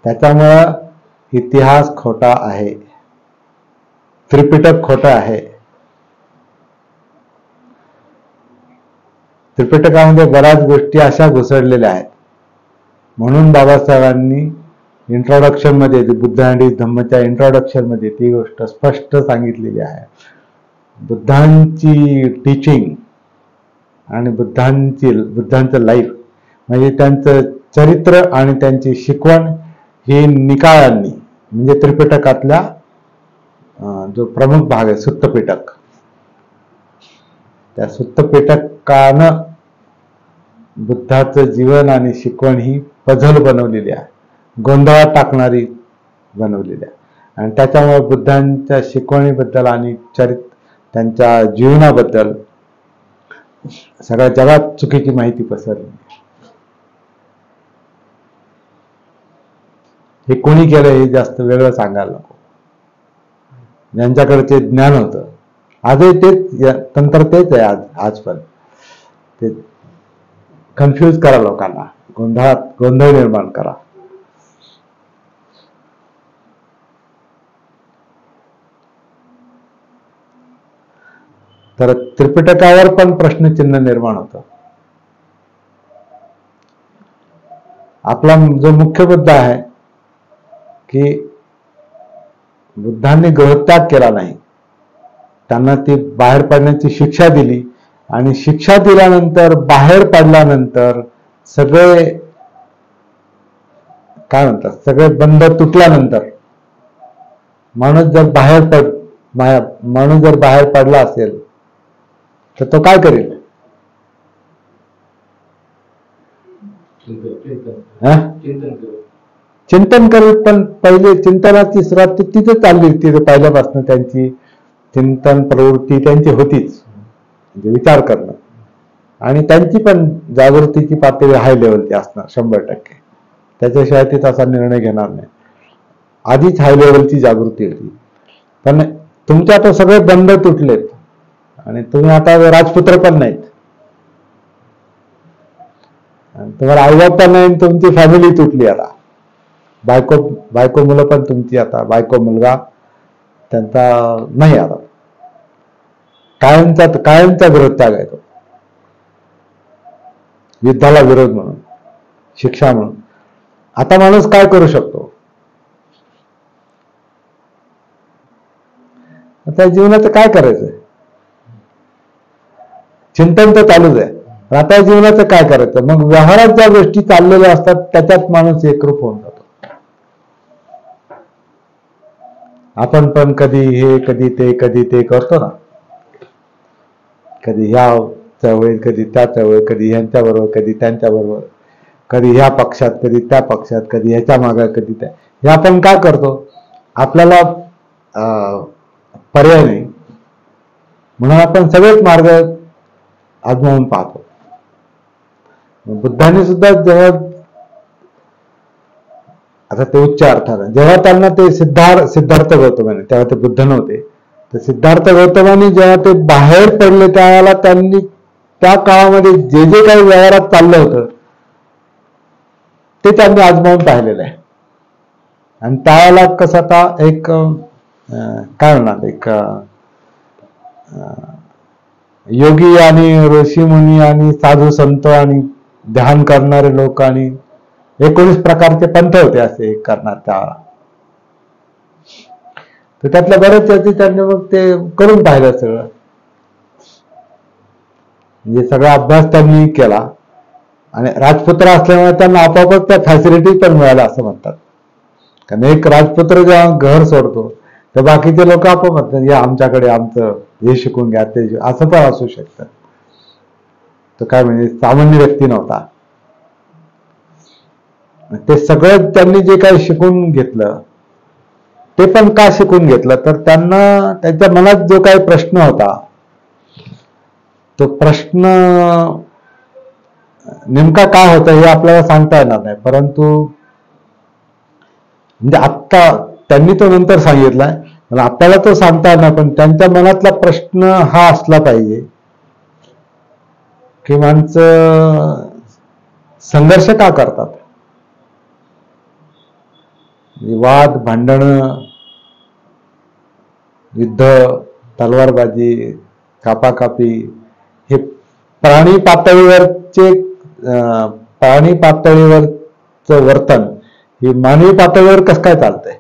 त्याच्यामुळं इतिहास खोटा आहे, त्रिपिटक खोटा आहे. त्रिपिटकामध्ये बऱ्याच गोष्टी अशा घुसडलेल्या आहेत. म्हणून बाबासाहेबांनी इंट्रोडक्शन मध्ये, बुद्ध अँड हिज धम्मच्या इंट्रोडक्शन मध्ये ती गोष्ट स्पष्ट सांगितलेली आहे. बुद्धांची टीचिंग आणि बुद्धांचं लाईफ, म्हणजे त्यांचं चरित्र आणि त्यांची शिकवण ही निकायांनी, म्हणजे त्रिपिटकातल्या जो प्रमुख भाग आहे सुत्तपिटक, त्या सुत्तपिटकानं बुद्धाचं जीवन आणि शिकवण ही पझल बनवलेली आहे, गोंधळात टाकणारी बनवलेली आहे. आणि त्याच्यामुळे बुद्धांच्या शिकवणीबद्दल आणि त्यांच्या जीवनाबद्दल सगळ्या जगात चुकीची माहिती पसरली. हे कोणी केलं हे जास्त वेगळं सांगायला नको. ज्यांच्याकडे ते ज्ञान होतं, आजही तेच तंत्र तेच आहे, आज पण ते कन्फ्यूज करा लोकांना, गोंधळ निर्माण करा. तर त्रिपिटकावर पण प्रश्नचिन्ह निर्माण होतं. आपला जो मुख्य मुद्दा आहे की बुद्धांनी गृहत्याग केला नाही, त्यांना ती बाहेर पडण्याची शिक्षा दिली, आणि शिक्षा दिल्यानंतर बाहेर पडल्यानंतर सगळे काय म्हणतात, सगळे बंध तुटल्यानंतर माणूस जर बाहेर पडला असेल तर तो काय करेल? चिंतन करेल. पण पहिले चिंतनाची सुरुवात तिथे चालली, तिथे पहिल्यापासून त्यांची चिंतन प्रवृत्ती त्यांची होतीच, म्हणजे विचार करणं. आणि त्यांची पण जागृतीची पातळी हाय लेवलची असणार 100%. त्याच्याशिवाय ते तसा निर्णय घेणार नाही. आधीच हाय लेवलची जागृती होती. पण तुमचे आता सगळे बंध तुटलेत आणि तुम्ही आता राजपुत्र पण नाहीत, तुम्हाला आईबाप पण नाही, तुमची फॅमिली तुटली. आता बायको मुलं पण तुमची, आता बायको मुलगा त्यांचा नाही, आता कायमचा गृहत्याग आहे तो, युद्धाला विरोध म्हणून, शिक्षा म्हणून. आता माणूस काय करू शकतो? आता जीवनाचं काय करायचंय? चिंतन तर चालूच आहे. आता या जीवनाचं काय करायचं? मग व्यवहारात ज्या गोष्टी चाललेल्या असतात त्याच्यात माणूस एकरूप होऊन जातो. आपण पण कधी हे कधी ते करतो ना, कधी ह्या चळवळीत, कधी त्या चळवळीत, कधी ह्यांच्या बरोबर, कधी त्यांच्या बरोबर, कधी ह्या पक्षात, कधी त्या पक्षात, कधी ह्याच्या मागे, कधी त्या. हे आपण काय करतो? आपल्याला पर्याय नाही म्हणून आपण सगळेच मार्ग आजमावून पाहतो. बुद्धाने सुद्धा जेव्हा, आता ते उच्च अर्थानं, जेव्हा त्यांना ते सिद्धार्थ गौतमाने, तेव्हा ते बुद्ध नव्हते, तर सिद्धार्थ गौतमाने जेव्हा ते बाहेर पडले त्यावेळेला त्यांनी त्या काळामध्ये जे जे काही व्यवहारात चाललं होतं ते त्यांनी आजमावून पाहिलेलं आहे. आणि त्यावेळेला कसं आता एक काय म्हणणार, एक योगी आणि ऋषी मुनी आणि साधू संत आणि ध्यान करणारे लोक आणि 19 प्रकारचे पंथ होते असे करणार त्यावेळेला. तर त्यातल्या बरेच याची त्यांनी मग ते करून पाहिलं सगळं, म्हणजे सगळा अभ्यास त्यांनी केला. आणि राजपुत्र असल्यामुळे त्यांना आपोआपच त्या फॅसिलिटी पण मिळाल्या असं म्हणतात. कारण एक राजपुत्र जेव्हा घर सोडतो तर बाकीचे लोक आपोआप म्हणतात या आमच्याकडे, आमचं हे शिकून घ्या, ते असं पण असू शकतं. तो काय म्हणजे सामान्य व्यक्ती नव्हता. ते सगळं त्यांनी जे काही शिकून घेतलं ते पण का शिकून घेतलं, तर त्यांना त्यांच्या मनात जो काही प्रश्न होता तो प्रश्न नेमका काय होता हे आपल्याला सांगता येणार नाही, परंतु म्हणजे आत्ता त्यांनी तो नंतर सांगितलाय, पण आपल्याला तो सांगता येणार. पण त्यांच्या मनातला प्रश्न हा असला पाहिजे की माणसं संघर्ष का करतात, वाद, भांडणं, युद्ध, तलवारबाजी, कापाकापी, हे प्राणी पातळीवरचं वर्तन हे मानवी पातळीवर कसं काय चालतंय?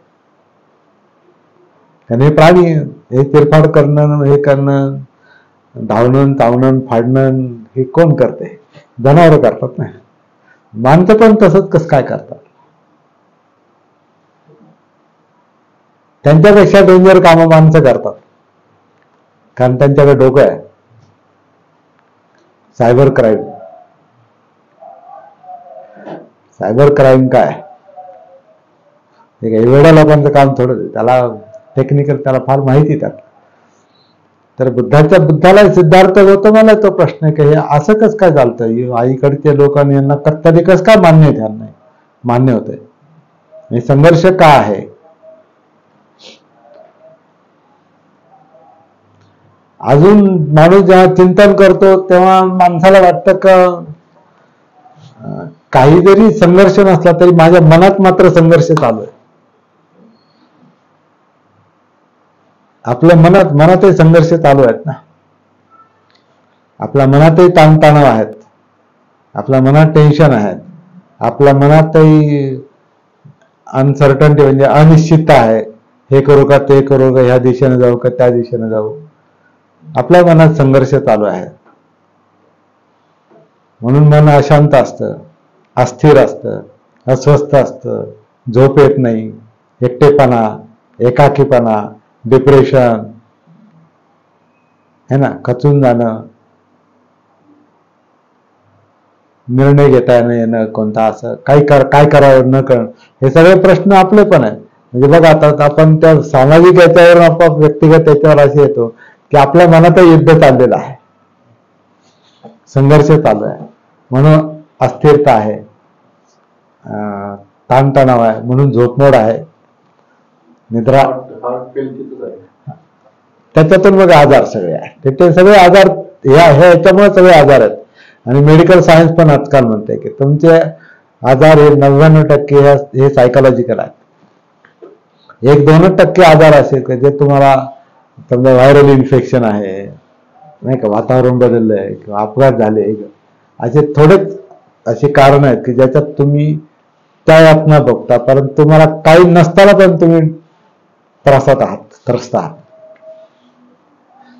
आणि प्राणी हे चिरफाड करणं, हे करणं, धावणं, चावणं, फाडणं हे कोण करते? जनावरं करतात ना. माणसं पण तसंच कसं काय करतात? त्यांच्यापेक्षा डेंजर कामं माणसं करतात, कारण त्यांच्याकडे डोकं आहे. सायबर क्राईम काय? एवढ्या लोकांचं काम थोडं, त्याला टेक्निकल, त्याला फार माहिती त्यात. तर बुद्धाला सिद्धार्थ गौतमाला तो प्रश्न आहे की हे असं कसं काय चालतं? आईकडचे लोकांनी यांना कत्तली कसं काय मान्य होते? हे संघर्ष का आहे? अजून माणूस जेव्हा चिंतन करतो तेव्हा माणसाला वाटतं का काही जरी संघर्ष नसला तरी माझ्या मनात मात्र संघर्ष चालू आहे. आपल्या मनातही संघर्ष चालू आहेत ना. आपल्या मनातही ताणतणाव आहेत, आपल्या मनात टेन्शन आहेत, आपल्या मनातही अनसर्टन्टी म्हणजे अनिश्चितता आहे. हे करू का, ते करू का, ह्या दिशेने जाऊ का, त्या दिशेने जाऊ. आपल्या मनात संघर्ष चालू आहे. म्हणून मन अशांत असतं, अस्थिर असतं, अस्वस्थ असतं, झोप येत नाही, एकटेपणा, एकाकीपणा, डिप्रेशन, है ना, खचून जाणं, निर्णय घेता येणं कोणता, असं काय करावं न कळणं, हे सगळे प्रश्न आपले पण आहेत. म्हणजे बघा आता आपण त्या सामाजिक याच्यावर, आपण व्यक्तिगत याच्यावर असे येतो की आपल्या मनातही युद्ध चाललेलं आहे, संघर्ष चालू आहे, म्हणून अस्थिरता आहे, ताणतणाव आहे, म्हणून झोपमोड आहे, निद्रा, त्याच्यातून मग आजार सगळे आहे. ते सगळे आजार ह्याच्यामुळे सगळे आजार आहेत. आणि मेडिकल सायन्स पण आजकाल म्हणते की तुमचे आजार हे 99% हे सायकोलॉजिकल आहेत. 1-2% आजार असे की जे तुम्हाला समजा व्हायरल इन्फेक्शन आहे, नाही का, वातावरण बदललंय किंवा अपघात झाले, असे थोडेच अशी कारण आहेत की ज्याच्यात तुम्ही त्या यातना बघता, परंतु तुम्हाला काही नसताना पण तुम्ही त्रस्त आहात.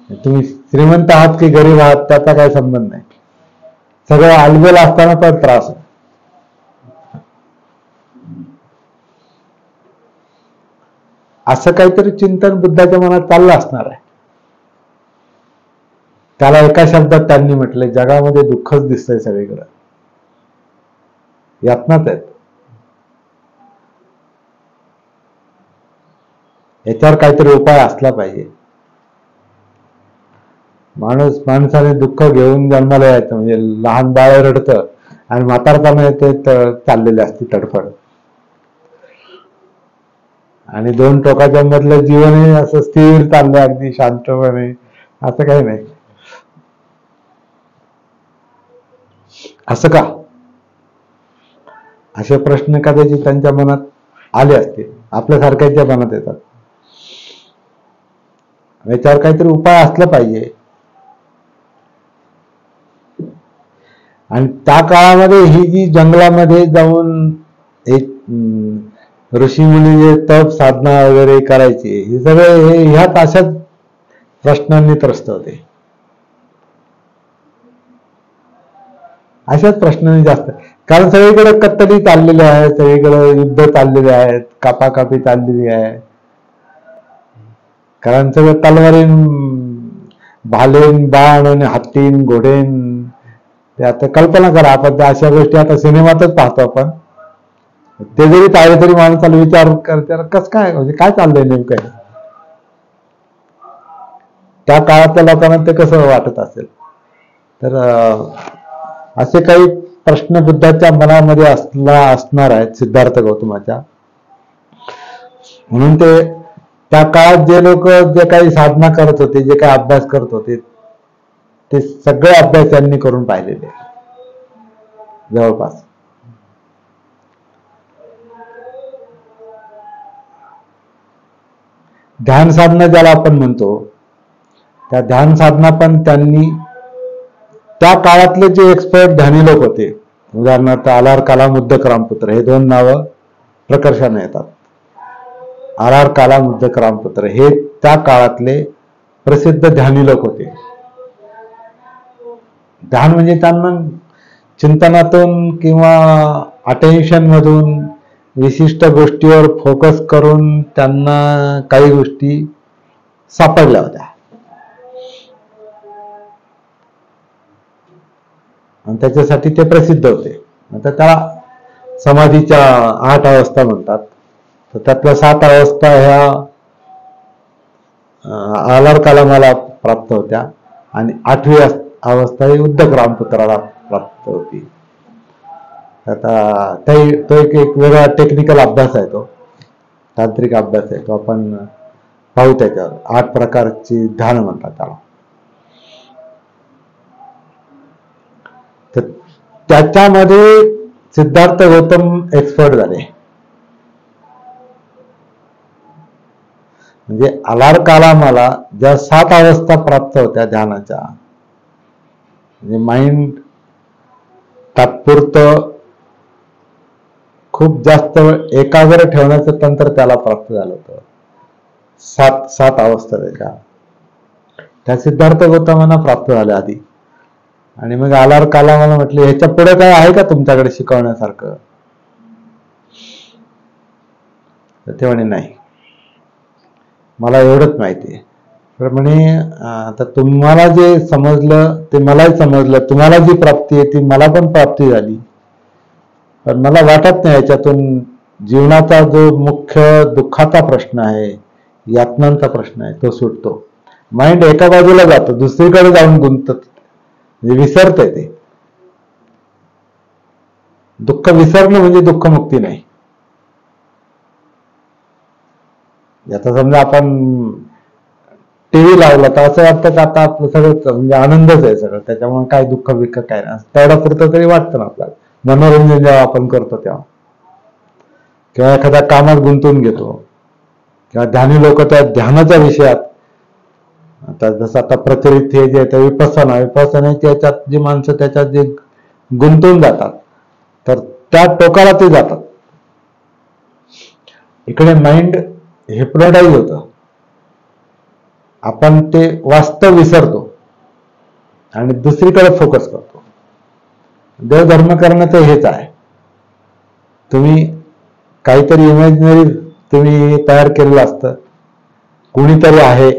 तुम्ही श्रीमंत आहात की गरीब आहात त्याचा काही संबंध नाही. सगळं आलबेल असताना पण त्रास आहे. असं काहीतरी चिंतन बुद्धाच्या मनात चाललं असणार आहे. त्याला एका शब्दात त्यांनी म्हटलंय, जगामध्ये दुःखच दिसतंय सगळीकडे, यातनाच आहेत. याच्यावर काहीतरी उपाय असला पाहिजे. माणसाने दुःख घेऊन जन्माला यायचं, म्हणजे लहान बाळ रडतं आणि म्हातारपणा येते चाललेली असते तडफड, आणि दोन टोकाच्या मधलं जीवन हे असं स्थिर चाललंय अगदी शांतपणे, असं काही नाही. असं का? असे प्रश्न कदाचित त्यांच्या मनात आले असतील, आपल्यासारख्याच्या मनात येतात. याच्यावर काहीतरी उपाय असला पाहिजे. आणि त्या काळामध्ये ही जी जंगलामध्ये जाऊन एक ऋषीमुनी जे तप साधना वगैरे करायची, हे सगळे ह्यात अशाच प्रश्नांनी त्रस्त होते. अशाच प्रश्नांनी जास्त, कारण सगळीकडे कत्तली चाललेली आहे, सगळीकडे युद्ध चाललेले आहेत, कापाकापी चाललेली आहे. कारण सगळं तलवारीन, भालेन, बाण आणि हत्तीन, घोडेन, ते आता कल्पना करा, आपण अशा गोष्टी आता सिनेमातच पाहतो आपण. ते जरी पाहिलं तरी माणसाला विचार करते, कसं काय, म्हणजे काय चाललंय नेमकं. त्या काळातल्या लोकांना ते कसं वाटत असेल. तर असे काही प्रश्न बुद्धाच्या मनामध्ये असणार आहेत, सिद्धार्थ गौतमाच्या. म्हणून ते त्या काळात जे लोक जे काही साधना करत होते, जे काही अभ्यास करत होते, ते सगळे अभ्यास त्यांनी करून पाहिलेले जवळपास. ध्यान साधना ज्याला आपण म्हणतो, त्या ध्यान साधना पण त्यांनी, त्या काळातले जे एक्सपर्ट ध्यानी लोक होते, उदाहरणार्थ आलार कालाम, उद्धक रामपुत्र, हे दोन नावं प्रकर्षाने येतात. आलार कालाम, उद्धक रामपुत्र हे त्या काळातले प्रसिद्ध ध्यानी लोक होते. ध्यान म्हणजे त्यांना चिंतनातून किंवा अटेन्शन मधून विशिष्ट गोष्टीवर फोकस करून त्यांना काही गोष्टी सापडल्या होत्या, आणि त्याच्यासाठी ते प्रसिद्ध होते. आता त्याला समाधीच्या 8 अवस्था म्हणतात. तर त्यातल्या 7 अवस्था ह्या आलार कालामाला प्राप्त होत्या, आणि 8वी अवस्था ही उद्धक रामपुत्राला प्राप्त होती. आता तो एक वेगळा टेक्निकल अभ्यास आहे, तो तांत्रिक अभ्यास आहे, तो आपण पाहू. त्याच्यावर 8 प्रकारची ध्यान म्हणतात त्याला. तर त्याच्यामध्ये सिद्धार्थ गौतम एक्सपर्ट झाले. म्हणजे आलार कालामाला ज्या 7 अवस्था प्राप्त होत्या ध्यानाच्या, म्हणजे माइंड तात्पुरतं खूप जास्त एकाग्र ठेवण्याचं तंत्र त्याला प्राप्त झालं होतं. 7 अवस्था त्या सिद्धार्थ गौतमांना प्राप्त झाल्या आधी. आणि मग आलार कालामाला म्हटले, ह्याच्या पुढे काय आहे का तुमच्याकडे शिकवण्यासारखं? तर ते म्हणे, नाही, मला एवढंच माहिती आहे. तर म्हणे, आता तुम्हाला जे समजलं ते मलाही समजलं, तुम्हाला जी प्राप्ती आहे ती मला पण प्राप्ती झाली, पण मला वाटत नाही याच्यातून जीवनाचा जो मुख्य दुःखाचा प्रश्न आहे, यातनांचा प्रश्न आहे, तो सुटतो. माइंड एका बाजूला जातं, दुसरीकडे जाऊन गुंतत, म्हणजे विसरतंय ते. दुःख विसरणं म्हणजे दुःखमुक्ती नाही. आता समजा आपण टीव्ही लावला तर असं वाटतं की आता आपलं सगळं म्हणजे आनंदच आहे सगळं, त्याच्यामुळे काय दुःख बिक्क काय नाही, तेवढा पुरतं तरी वाटतं ना आपल्याला. मनोरंजन जेव्हा आपण करतो तेव्हा, किंवा एखाद्या कामात गुंतवून घेतो, किंवा ध्यानी लोक त्या ध्यानाच्या विषयात, आता जसं आता प्रचलित हे जे आहे विपස්සनाच्या याच्यात जी माणसं त्याच्यात जे गुंतून जातात, तर त्या टोकाला ते जातात. इकडे माइंड हिप्नोटाईज होतं, आपण ते वास्तव विसरतो आणि दुसरीकडे फोकस करतो. देवधर्म करण्याचं हेच आहे. तुम्ही काहीतरी इमॅजिनरी तुम्ही तयार केलेलं असतं. कुणीतरी आहे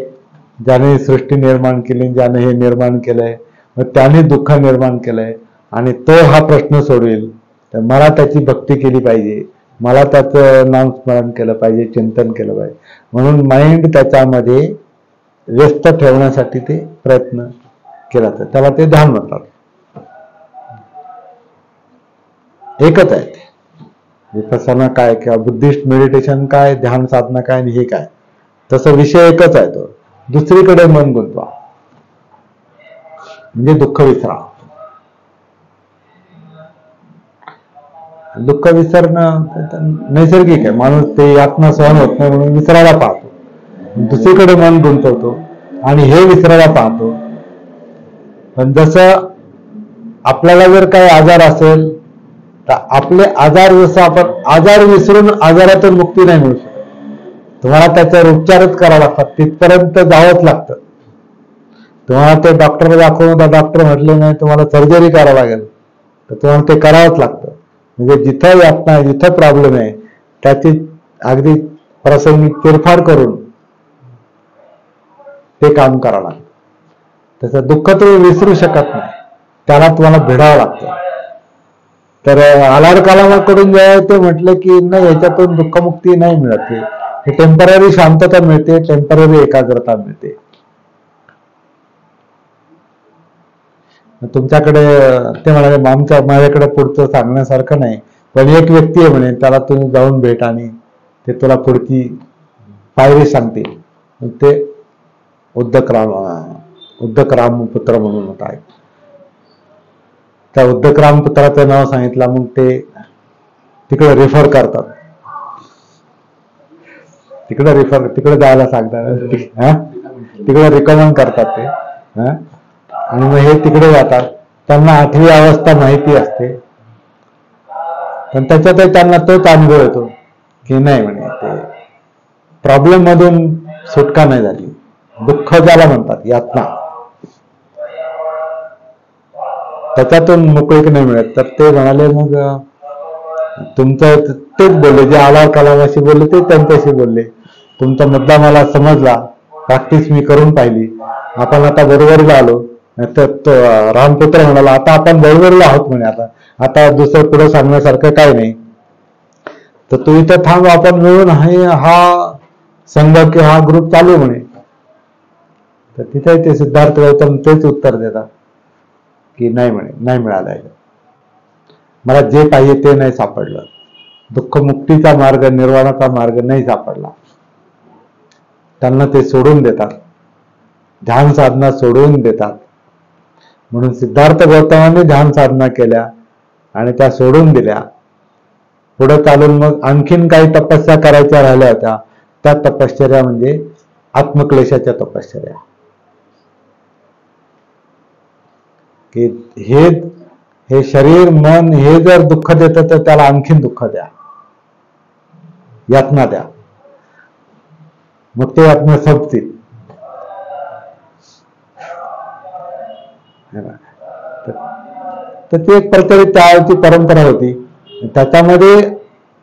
ज्याने सृष्टी निर्माण केली, ज्याने हे निर्माण केलंय, मग त्याने दुःख निर्माण केलंय आणि तो हा प्रश्न सोडवेल. तर मला त्याची भक्ती केली पाहिजे, मला त्याचं नामस्मरण केलं पाहिजे, चिंतन केलं पाहिजे. म्हणून माइंड त्याच्यामध्ये व्यस्त ठेवण्यासाठी ते प्रयत्न केला जातो. त्याला ते ध्यान म्हणतात. एकच आहे ते. विपස්සना काय किंवा बुद्धिस्ट मेडिटेशन काय, ध्यान साधना काय आणि हे काय, तसा विषय एकच आहे तो. दुसरीकडे मन गुंतवा म्हणजे दुःख विसरा. दुःख विसरणं नैसर्गिक आहे. माणूस ते यातना सहन होत नाही म्हणून विसरायला पाहतो, दुसरीकडे मन गुंतवतो आणि हे विसरायला पाहतो. पण जसं आपल्याला जर काही आजार असेल तर आपले आजार, जसं आपण आजार विसरून आजारातून मुक्ती नाही मिळू शकत. तुम्हाला त्याच्यावर उपचारच करावा लागतात, तिथपर्यंत जावंच लागतं. तुम्हाला ते डॉक्टरला दाखवून डॉक्टर म्हटले नाही तुम्हाला सर्जरी करावं लागेल, तर तुम्हाला ते करावंच लागतं. म्हणजे जिथं यातना आहे, जिथं प्रॉब्लेम आहे, त्याची अगदी प्रासंगिक फेरफार करून ते काम करावं लागतं. त्याचं दुःख तुम्ही विसरू शकत नाही, त्याला तुम्हाला भिडावं लागतं. तर आलार कलामाकडून जेव्हा ते म्हटलं की नाही, याच्यातून दुःखमुक्ती नाही मिळत, हे टेम्पररी शांतता मिळते, टेम्पररी एकाग्रता मिळते. तुमच्याकडे ते म्हणाले माझ्याकडे पुढचं सांगण्यासारखं नाही, पण एक व्यक्ती आहे म्हणे, त्याला तुम्ही जाऊन भेट आणि ते तुला पुढची पायरी सांगते. ते उद्धक रामपुत्र म्हणून होता आहे. त्या उद्धक रामपुत्राचं नाव सांगितलं, मग ते तिकडे रेफर करतात, तिकडे जायला सांगतात, तिकडे रिकमेंड करतात ते. आणि मग हे तिकडे जातात. त्यांना 8वी अवस्था माहिती असते, पण त्याच्यातही त्यांना तोच अनुभव येतो की नाही म्हणे, ते प्रॉब्लेम मधून सुटका नाही झाली, दुःख ज्याला म्हणतात यातना, त्याच्यातून मोकळीक नाही मिळत. तर ते म्हणाले, मग तुमचं तेच बोलले, जे आलार कलामाशी बोलले ते त्यांच्याशी बोलले, तुमचा मुद्दा मला समजला, प्रॅक्टिस मी करून पाहिली, आपण आता बरोबरीला आलो. तर तो रामपुत्र म्हणाला, आता आपण बरोबरीला आहोत म्हणे, आता दुसरं पुढे सांगण्यासारखं काय नाही, तर तू इथं थांब, आपण मिळून हा संघ किंवा हा ग्रुप चालू म्हणे. तर तिथे ते सिद्धार्थ गौतम तेच उत्तर देतात की नाही म्हणे, नाही मिळालं, मला जे पाहिजे ते नाही सापडलं, दुःखमुक्तीचा मार्ग, निर्वाणाचा मार्ग नाही सापडला. त्यांना ते सोडून देतात, ध्यान साधना सोडून देतात. म्हणून सिद्धार्थ गौतमांनी ध्यान साधना केल्या आणि त्या सोडून दिल्या. पुढे चालून मग आणखीन काही तपस्या करायच्या राहिल्या होत्या, त्या तपश्चर्या म्हणजे आत्मक्लेशाच्या तपश्चर्या. की हे शरीर मन हे जर दुःख देतं तर त्याला आणखीन दुःख द्या, यातना द्या, मग ते यातना संपतील. तर ती एक प्रचलित त्याची परंपरा होती. त्याच्यामध्ये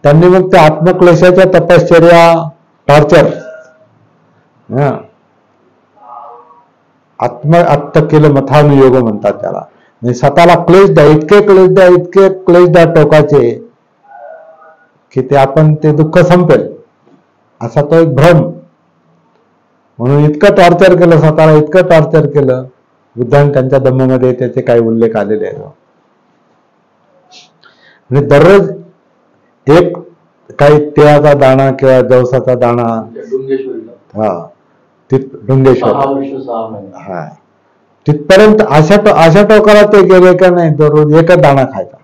त्यांनी मग त्या आत्मक्लेशाच्या तपश्चर्या, टॉर्चर, आत्म केलं मथानुयोग म्हणतात त्याला. म्हणजे स्वतःला क्लेश द्या, इतके क्लेश द्या, इतके क्लेश द्या टोकाचे, की ते आपण ते दुःख संपेल असा तो एक भ्रम. म्हणून इतकं टॉर्चर केलं स्वतःला, इतकं टॉर्चर केलं. बुद्धांनी त्यांच्या धम्मामध्ये त्याचे काही उल्लेख आलेले आहेत. म्हणजे दररोज एक काही तिळाचा दाणा किंवा जवसाचा दाणा, डुंगेश्वर, हा, तिथपर्यंत अशा टोकाला ते गेले का नाही, दररोज एकच दाणा खायचा,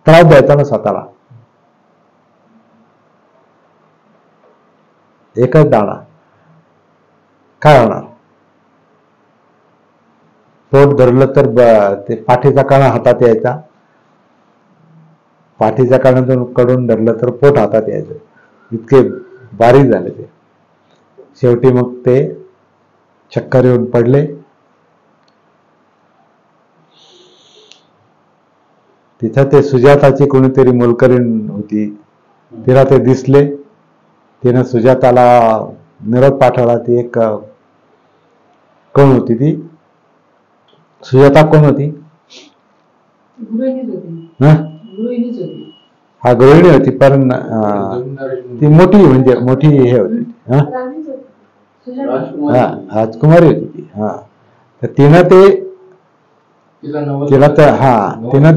त्रास द्यायचा ना स्वतःला, एकच दाणा. काय होणार, पोट धरलं तर ते पाठीचा कणा हातात यायचा, पाठीच्या कणातून कडून धरलं तर पोट हातात यायचं, इतके बारीक झाले ते. शेवटी मग ते चक्कर येऊन पडले. तिथं ते सुजाताची कोणीतरी मोलकरीण होती, तिला ते दिसले, तिनं सुजाताला निरोप पाठवला. ती एक कोण होती ती सुजाता? कोण होती? हा गृहिणी होती, पण ती मोठी म्हणजे मोठी हे होती, राजकुमारी होती ती. तर तिनं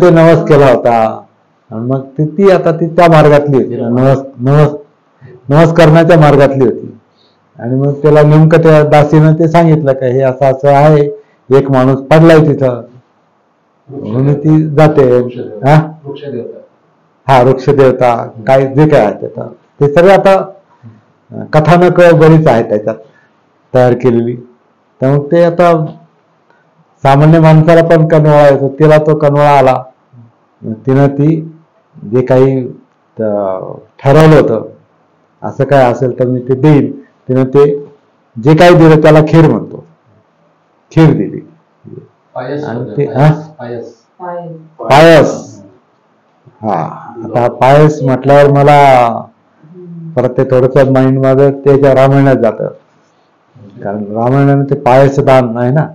ते नवस केला होता. आणि मग ती आता ती त्या मार्गातली होती, नवस करण्याच्या मार्गातली होती. आणि मग त्याला नेमकं त्या दासीनं ते सांगितलं का हे असं असं आहे, एक माणूस पडलाय तिथं, म्हणून ती जाते. हा वृक्षदेवता काय जे काय आहे त्याचं ते सगळं आता कथानक बरीच आहे त्याच्यात तयार केलेली. त्यामुळे ते आता सामान्य माणसाला पण कनवळा येतो, तिला तो कनवळा आला. तिनं ती जे काही ठरवलं होतं, असं काय असेल तर मी ते देईन, तिनं ते जे काही दिलं त्याला खीर म्हणतो, खीर दिली. आणि ते पायस. हा, आता पायस म्हटल्यावर मला परत ते थोडस माइंड माझं त्याच्या रामायणात जातं, कारण रामायणाने ते पायस दान आहे ना,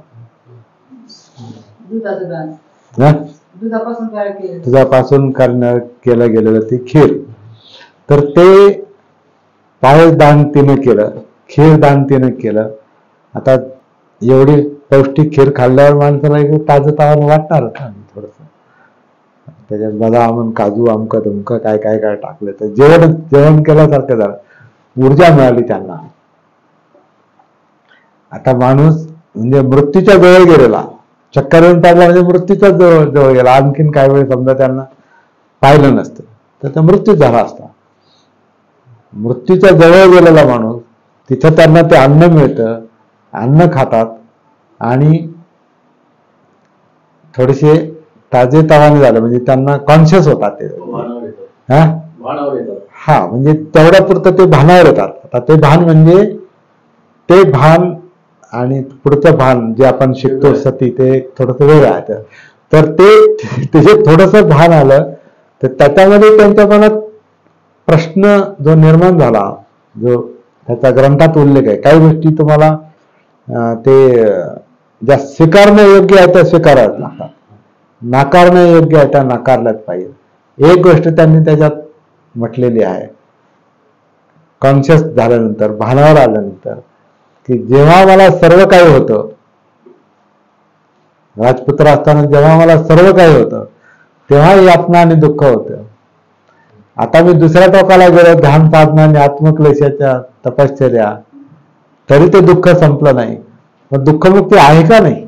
दुधापासून केलं गेलेलं ती खीर. तर ते पायस दान तिनं केलं, खीर दान तिनं केलं. आता एवढी पौष्टिक खीर खाल्ल्यावर माणसाला एक ताजं तावं वाटणार थोडस. त्याच्यात बदाम, काजू, अमकं तुमकं काय काय काय टाकलं, तर जेवण केल्यासारखं झालं, ऊर्जा मिळाली त्यांना. आता माणूस म्हणजे मृत्यूच्या जवळ गेलेला, चक्कर येऊन पडला म्हणजे मृत्यूच्या जवळ गेला. आणखीन काही वेळ समजा त्यांना पाहिलं नसतं तर त्या मृत्यू झाला असता. मृत्यूच्या जवळ गेलेला माणूस, तिथं त्यांना ते अन्न मिळतं, अन्न खातात आणि थोडेसे ताजे तवाने झालं म्हणजे त्यांना कॉन्शियस होतात ते. हा, म्हणजे तेवढ्या पुरतं ते भानावर येतात. आता ते भान म्हणजे ते भान आणि पुढचं भान जे आपण शिकतो सती, ते थोडस वेगळं आहे. तर ते थोडस भान आलं तर त्याच्यामध्ये त्यांच्या मनात प्रश्न जो निर्माण झाला, जो त्याचा ग्रंथात उल्लेख आहे, काही गोष्टी तुम्हाला ते ज्या स्वीकारणं योग्य आहे त्या स्वीकाराव्याच लागतात, नाकारणं योग्य आहे त्या नाकारल्याच पाहिजे. एक गोष्ट त्यांनी त्याच्यात म्हटलेली आहे, कॉन्शियस झाल्यानंतर, भानावर आल्यानंतर, की जेव्हा मला सर्व काही होतं, राजपुत्र असताना जेव्हा मला सर्व काही होतं तेव्हा यातना आणि दुःख होतं. आता मी दुसऱ्या टोकाला गेलो, ध्यान साधना आणि आत्मक्लेशाच्या तपश्चर्या, तरी ते दुःख संपलं नाही. मग दुःखमुक्ती आहे का नाही?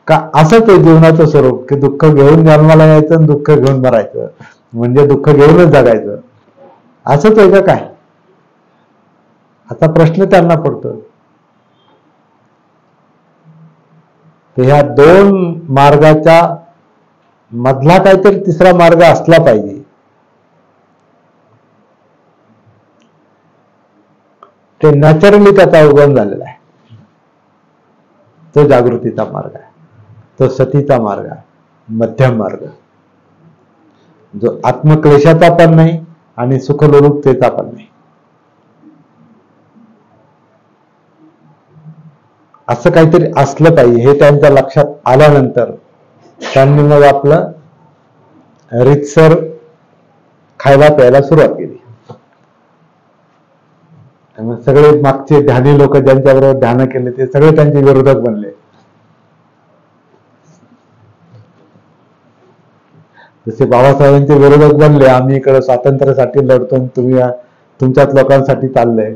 का असंच आहे जीवनाचं स्वरूप, की दुःख घेऊन जन्माला यायचं आणि दुःख घेऊन मरायचं, म्हणजे दुःख घेऊनच जगायचं, असंच आहे का काय? असा प्रश्न त्यांना पडतो. ह्या दोन मार्गाच्या मधला काहीतरी तिसरा मार्ग असला पाहिजे. ते नॅचरली त्याचा उगम झालेला आहे. तो जागृतीचा मार्ग आहे, तो सतीचा मार्ग आहे, मध्यम मार्ग, जो आत्मक्लेशाचा पण नाही आणि सुखलोलुपतेचा पण नाही. असं काहीतरी असलं पाहिजे हे त्यांच्या लक्षात आल्यानंतर त्यांनी मग आपलं रीतसर खायला प्यायला सुरुवात केली. सगळे मागचे ध्यानी लोक ज्यांच्याबरोबर ध्यान केले ते सगळे त्यांचे विरोधक बनले. जसे बाबासाहेबांचे विरोधक बनले, आम्ही इकडे स्वातंत्र्यासाठी लढतो, तुम्ही तुमच्याच लोकांसाठी चाललंय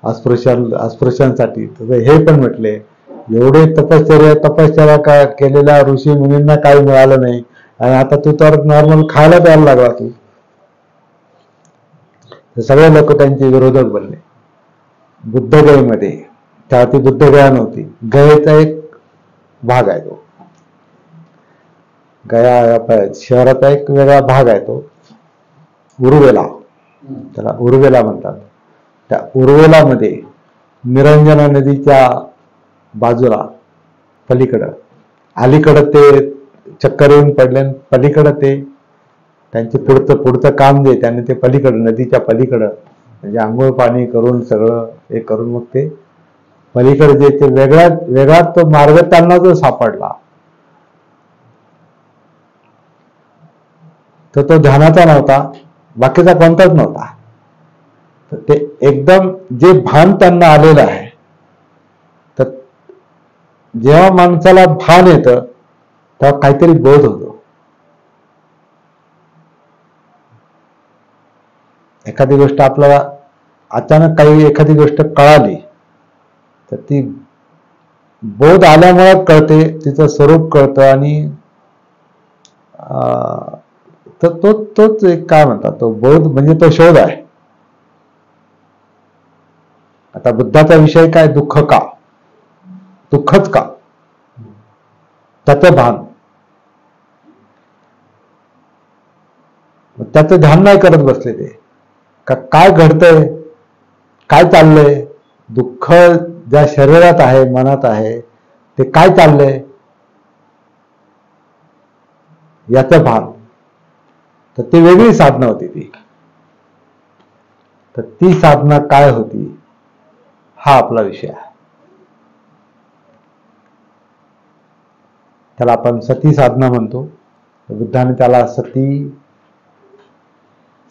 अस्पृश्यांसाठी. हे पण म्हटले एवढे तपश्चर्या केलेल्या ऋषी मुनींना काही मिळालं नाही आणि आता तू तर नॉर्मल खायला प्यायला लागला तू. सगळे लोक त्यांचे विरोधक बनले. बुद्धगयेमध्ये त्या ती बुद्धगया नव्हती, गयेचा एक भाग आहे तो, गया शहराचा एक वेगळा भाग आहे तो उरुवेला, त्याला उरुवेला म्हणतात. त्या उरुवेलामध्ये निरंजना नदीच्या बाजूला पलीकडं अलीकडं ते चक्कर येऊन पडले, पलीकडं ते त्यांचे पुढचं काम जे त्यांनी ते पलीकडं, नदीच्या पलीकडं म्हणजे आंघोळ पाणी करून सगळं हे करून मग ते पलीकडे जे ते वेगळाच तो मार्ग त्यांना जो सापडला, तर तो ध्यानाचा नव्हता, बाकीचा कोणताच नव्हता. तर ते एकदम जे भान त्यांना आलेलं आहे, तर जेव्हा माणसाला भान येतं तेव्हा काहीतरी बोध होतो. एखादी गोष्ट आपल्याला अचानक एखादी गोष्ट कळाली, तर ती बोध आल्यामुळे कळते, तिचं स्वरूप कळतं, आणि तोच एक काय म्हणतात, तो बोध म्हणजे तो शोध आहे. आता बुद्धाचा विषय काय, दुःख का, दुःखच का, त्याचं भान. त्याचं ध्यान नाही करत बसले ते, काय घडतंय, काय चाललंय, दुःख ज्या शरीरात आहे, मनात आहे, ते काय चाललंय याचं भान. तर ती वेगळी साधना होती ती. तर ती साधना काय होती हा आपला विषय आहे. त्याला आपण सती साधना म्हणतो. बुद्धाने त्याला सती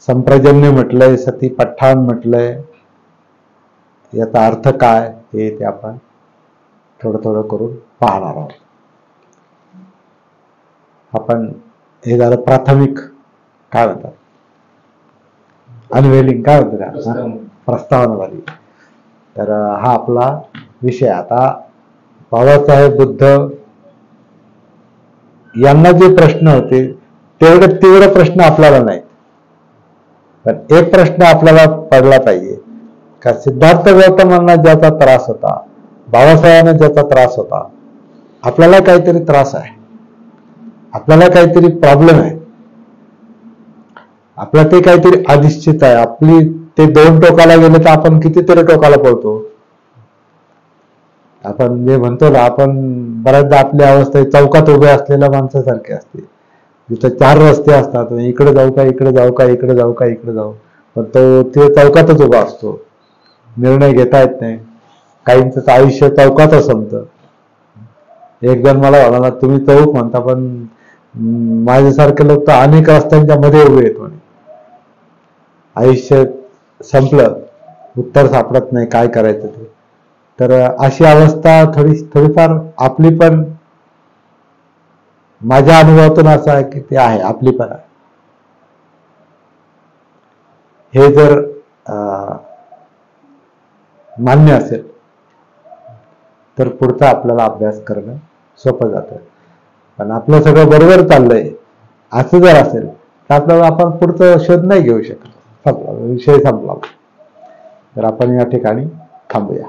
संप्रजन्य म्हटलंय, सती पठ्ठान म्हटलंय. याचा अर्थ काय हे ते आपण थोडं करून पाहणार आहोत. आपण हे झालं प्राथमिक, काय म्हणतात, अनवेलिंग, काय म्हणतात का, प्रस्तावनावादी. तर हा आपला विषय. आता बाबासाहेब बुद्ध यांना जे प्रश्न होते तेवढे तीव्र प्रश्न आपल्याला नाही, पण एक प्रश्न आपल्याला पडला पाहिजे का, सिद्धार्थ गौतमांना ज्याचा त्रास होता, बाबासाहेबांना ज्याचा त्रास होता, आपल्याला काहीतरी त्रास आहे, आपल्याला काहीतरी प्रॉब्लेम आहे, आपलं ते काहीतरी अनिश्चित आहे. आपली ते दोन टोकाला गेले तर आपण कितीतरी टोकाला पळतो. आपण जे म्हणतो ना, आपण बऱ्याचदा आपली अवस्था चौकात उभे असलेल्या माणसासारखी असते, जिथं 4 रस्ते असतात, इकडे जाऊ का, इकडे जाऊ का, इकडे जाऊ का, इकडे जाऊ, पण ते चौकातच उभा असतो, निर्णय घेता येत नाही. काहींचं आयुष्य चौकातच संपतं. एक जण मला म्हणाला, तुम्ही चौक म्हणता, पण माझ्यासारखे लोक तर अनेक रस्त्यांच्या मध्ये उभे येतो, आयुष्य संपलं, उत्तर सापडत नाही काय करायचं ते. तर अशी अवस्था थोडीफार आपली पण, माझ्या अनुभवातून असं आहे की ते आहे, आपली पण आहे. हे जर मान्य असेल तर पुढचा आपल्याला अभ्यास करणं सोपं जातं. पण आपलं सगळं बरोबर चाललंय असं जर असेल तर आपल्याला आपण पुढचा शोध नाही घेऊ शकत, संपला विषय, संपला. तर आपण या ठिकाणी थांबूया.